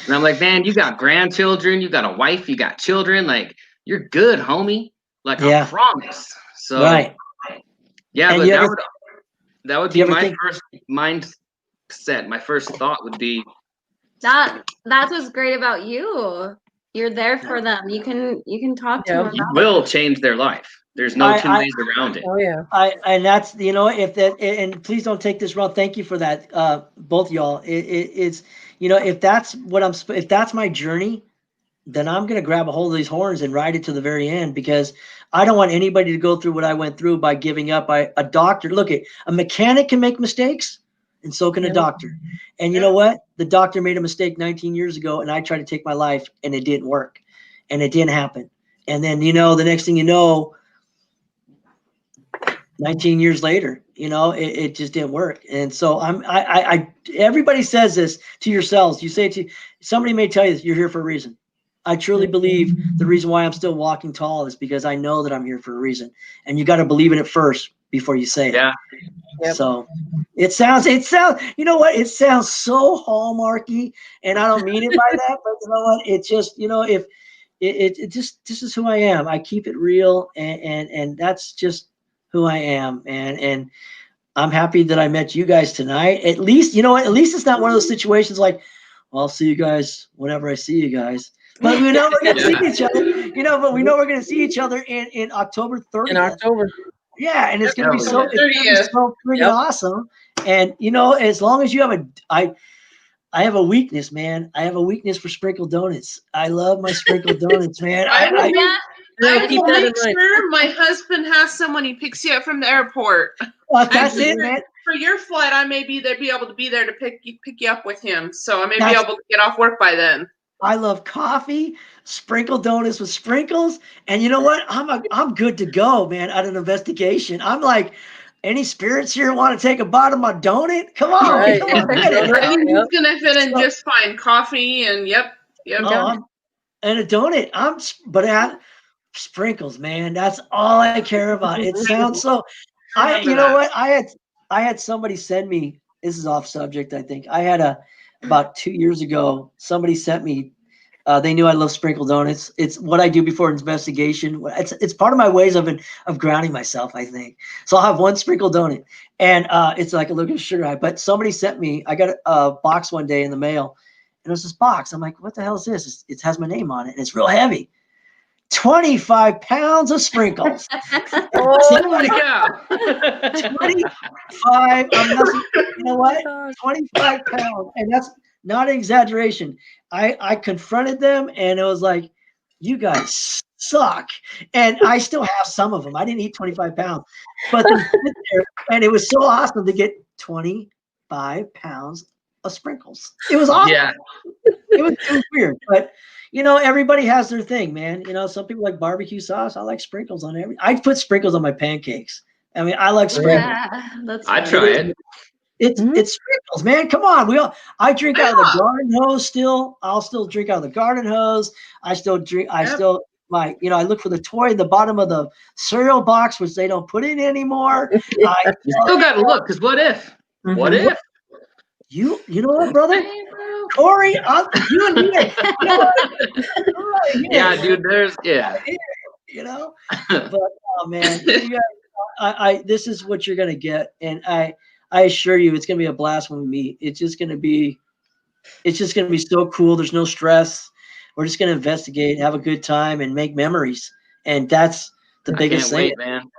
And I'm like, man, you got grandchildren, you got a wife, you got children, like you're good, homie. Like I promise. So yeah, and but that would be my first mindset. My first thought would be that's what's great about you. You're there for them. You can talk to them. You will change their life. There's no two ways around it. Oh yeah. And that's if that, and please don't take this wrong. Thank you for that, both y'all. It's if that's my journey, then I'm gonna grab a hold of these horns and ride it to the very end, because I don't want anybody to go through what I went through by giving up. A doctor, look, a mechanic can make mistakes, and so can a doctor. And you know what? The doctor made a mistake 19 years ago, and I tried to take my life, and it didn't work, and it didn't happen. And then the next thing you know, 19 years later, it just didn't work. And so everybody says this to yourselves. You say it to somebody, may tell you you're here for a reason. I truly believe the reason why I'm still walking tall is because I know that I'm here for a reason, and you got to believe in it first before you say it. Yeah. Yep. So it sounds, you know what? It sounds so hallmarky, and I don't mean it by that, but you know what? It just, if it just, this is who I am. I keep it real, and that's just who I am. And I'm happy that I met you guys tonight. At least, at least it's not one of those situations like, well, I'll see you guys whenever I see you guys. But we know we're going to see each other, but we know we're going to see each other in October 30th. In October. Yeah. And it's going to be so freaking awesome. And, as long as you have I have a weakness, man. I have a weakness for sprinkled donuts. I love my sprinkled donuts, man. I will make sure my husband has someone he picks you up from the airport. Well, that's it, man. For your flight, I may be able to be there to pick you up with him. So I may be able to get off work by then. I love coffee, sprinkled donuts with sprinkles, and you know what? I'm good to go, man. At an investigation, I'm like, any spirits here want to take a bite of my donut? Come on, right. Come on. He's gonna fit in just fine. Coffee and yep. And a donut. But sprinkles, man. That's all I care about. It sounds so. You know what? I had somebody send me. This is off subject, I think. I had about 2 years ago, somebody sent me, they knew I love sprinkled donuts. It's what I do before investigation. It's part of my ways of grounding myself, I think. So I'll have one sprinkled donut, and it's like a little sugar high. But somebody sent me, I got a box one day in the mail, and it was this box. I'm like, what the hell is this? It has my name on it, and it's real heavy. 25 pounds of sprinkles. Oh my God. 25. You know what? 25 pounds. And that's not an exaggeration. I confronted them, and it was like, you guys suck. And I still have some of them. I didn't eat 25 pounds. But they sit there, and it was so awesome to get 25 pounds of sprinkles. It was awesome. Yeah. It was weird. But everybody has their thing, man. Some people like barbecue sauce. I like sprinkles on I put sprinkles on my pancakes. I mean, I like sprinkles. Yeah, I try it. It's sprinkles, man. Come on. I drink out of the garden hose still. I'll still drink out of the garden hose. I still drink. I look for the toy in the bottom of the cereal box, which they don't put in anymore. You still got to look, because what if? What if? You know what, brother? Corey, you and me. Yeah, dude. But oh man, you guys, this is what you're gonna get, and I assure you, it's gonna be a blast when we meet. It's just gonna be so cool. There's no stress. We're just gonna investigate, have a good time, and make memories, and that's the biggest thing, man.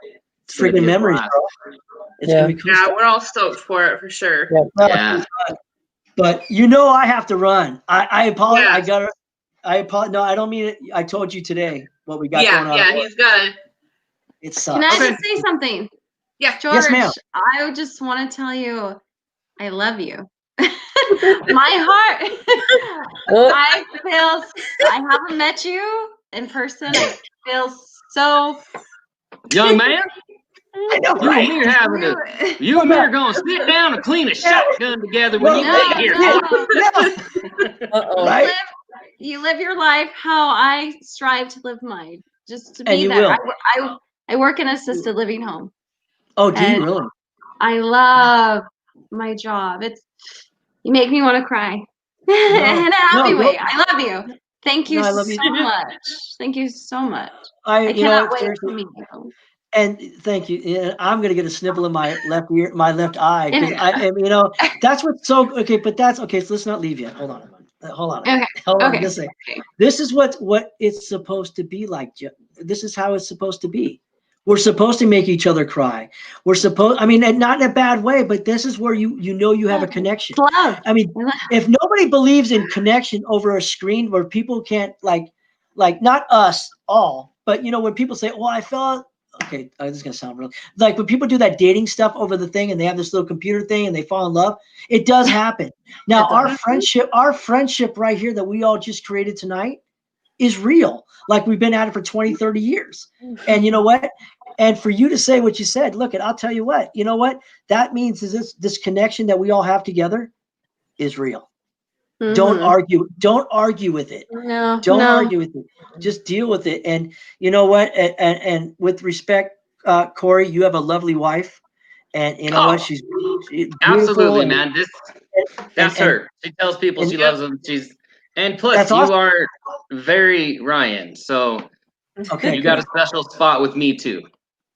It's freaking memories, bro. It's gonna be cool. Yeah, we're all stoked for it for sure. Yeah. But I have to run. I apologize. Yeah. I apologize. No, I don't mean it. I told you today what we got going on. Yeah, he's got it. It sucks. Can I just say something? Yeah. George, yes, ma'am. I just want to tell you, I love you. My heart. I haven't met you in person. I feel so. Young man? I know, You right? and me are having a, you and me are going to sit down and clean a shotgun together when you get here. Uh-oh. Right? You live your life how I strive to live mine. Just to And be you there. will. I work in assisted living home. Oh, do And you really? I love my job. You make me want to cry. In a happy way. I love you. Thank you I love you. so much. Thank you so much. I I cannot wait seriously, to meet you. and thank you. Yeah, I'm gonna get a sniffle in my left ear, my left eye, because that's what's so okay. But that's okay. So let's not leave yet. Hold on. Okay. Hold on. Okay. Just a second. This is what it's supposed to be like. This is how it's supposed to be. We're supposed to make each other cry. We're supposed. I mean, not in a bad way, but this is where you have a connection. Love. I mean, if nobody believes in connection over a screen where people can't like not us all, but when people say, "Well, I felt." Okay, this is gonna sound real. Like when people do that dating stuff over the thing, and they have this little computer thing, and they fall in love. It does happen. Now, our friendship right here that we all just created tonight is real. Like we've been at it for 20, 30 years. And you know what? And for you to say what you said, look, I'll tell you what. You know what? That means is this connection that we all have together is real. Mm-hmm. Don't argue with it. Don't argue with it. Just deal with it. And you know what? And with respect, Corey, you have a lovely wife, and you know what? She's absolutely, man. That's her. She tells people she loves them. And plus you awesome. Are very Ryan, so you got a special spot with me too.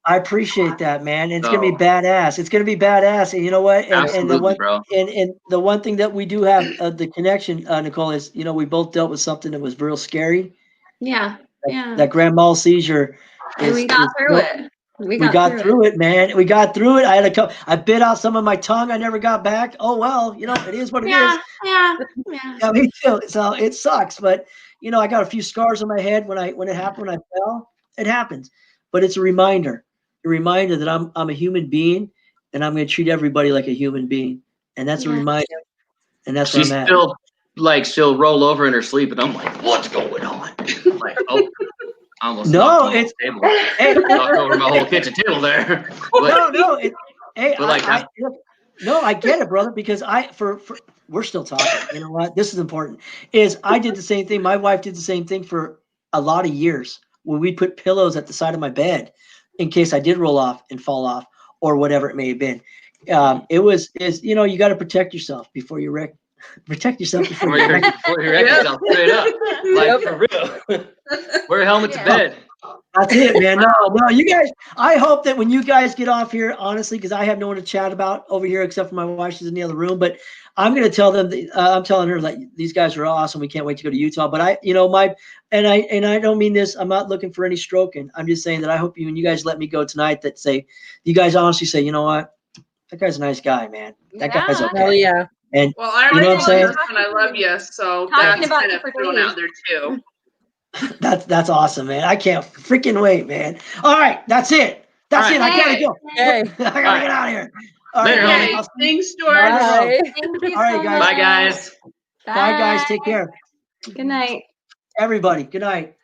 I appreciate that, man. It's gonna be badass. It's gonna be badass. And you know what? And the one thing that we do have the connection, Nicole, is we both dealt with something that was real scary. Yeah. That grand mal seizure. And we got through it. We got through it, man. We got through it. I bit out some of my tongue. I never got back. Oh well, it is what it is. Yeah. Yeah, me too. So it sucks, but I got a few scars on my head when it happened. When I fell, it happens. But it's a reminder that I'm a human being, and I'm going to treat everybody like a human being, and that's a reminder. And that's where I'm at. Still like she'll roll over in her sleep, and I'm like, what's going on? I'm like, oh. Almost knocked over my whole kitchen table there. But, I get it, brother, because we're still talking. You know what? This is important. I did the same thing. My wife did the same thing for a lot of years, where we put pillows at the side of my bed in case I did roll off and fall off or whatever it may have been. You got to protect yourself before you wreck. Protect yourself before you wreck yourself. Straight up, like for real. Wear a helmet to bed. That's it, man. No, you guys. I hope that when you guys get off here, honestly, because I have no one to chat about over here except for my wife. She's in the other room. But I'm going to tell them. I'm telling her that these guys are awesome. We can't wait to go to Utah. But I don't mean this. I'm not looking for any stroking. I'm just saying that I hope when you guys let me go tonight, that you guys honestly say, you know what, that guy's a nice guy, man. That guy's okay. Oh yeah. And I you know what I'm saying? And I love you, so that's kind of thrown out there too. That's awesome, man. I can't freaking wait, man. All right, that's it. That's it. I gotta go. Okay. I gotta get out of here. All right, hey, thanks, George. Bye. All right, guys. Bye, guys. Bye, guys. Take care. Good night. Everybody. Good night.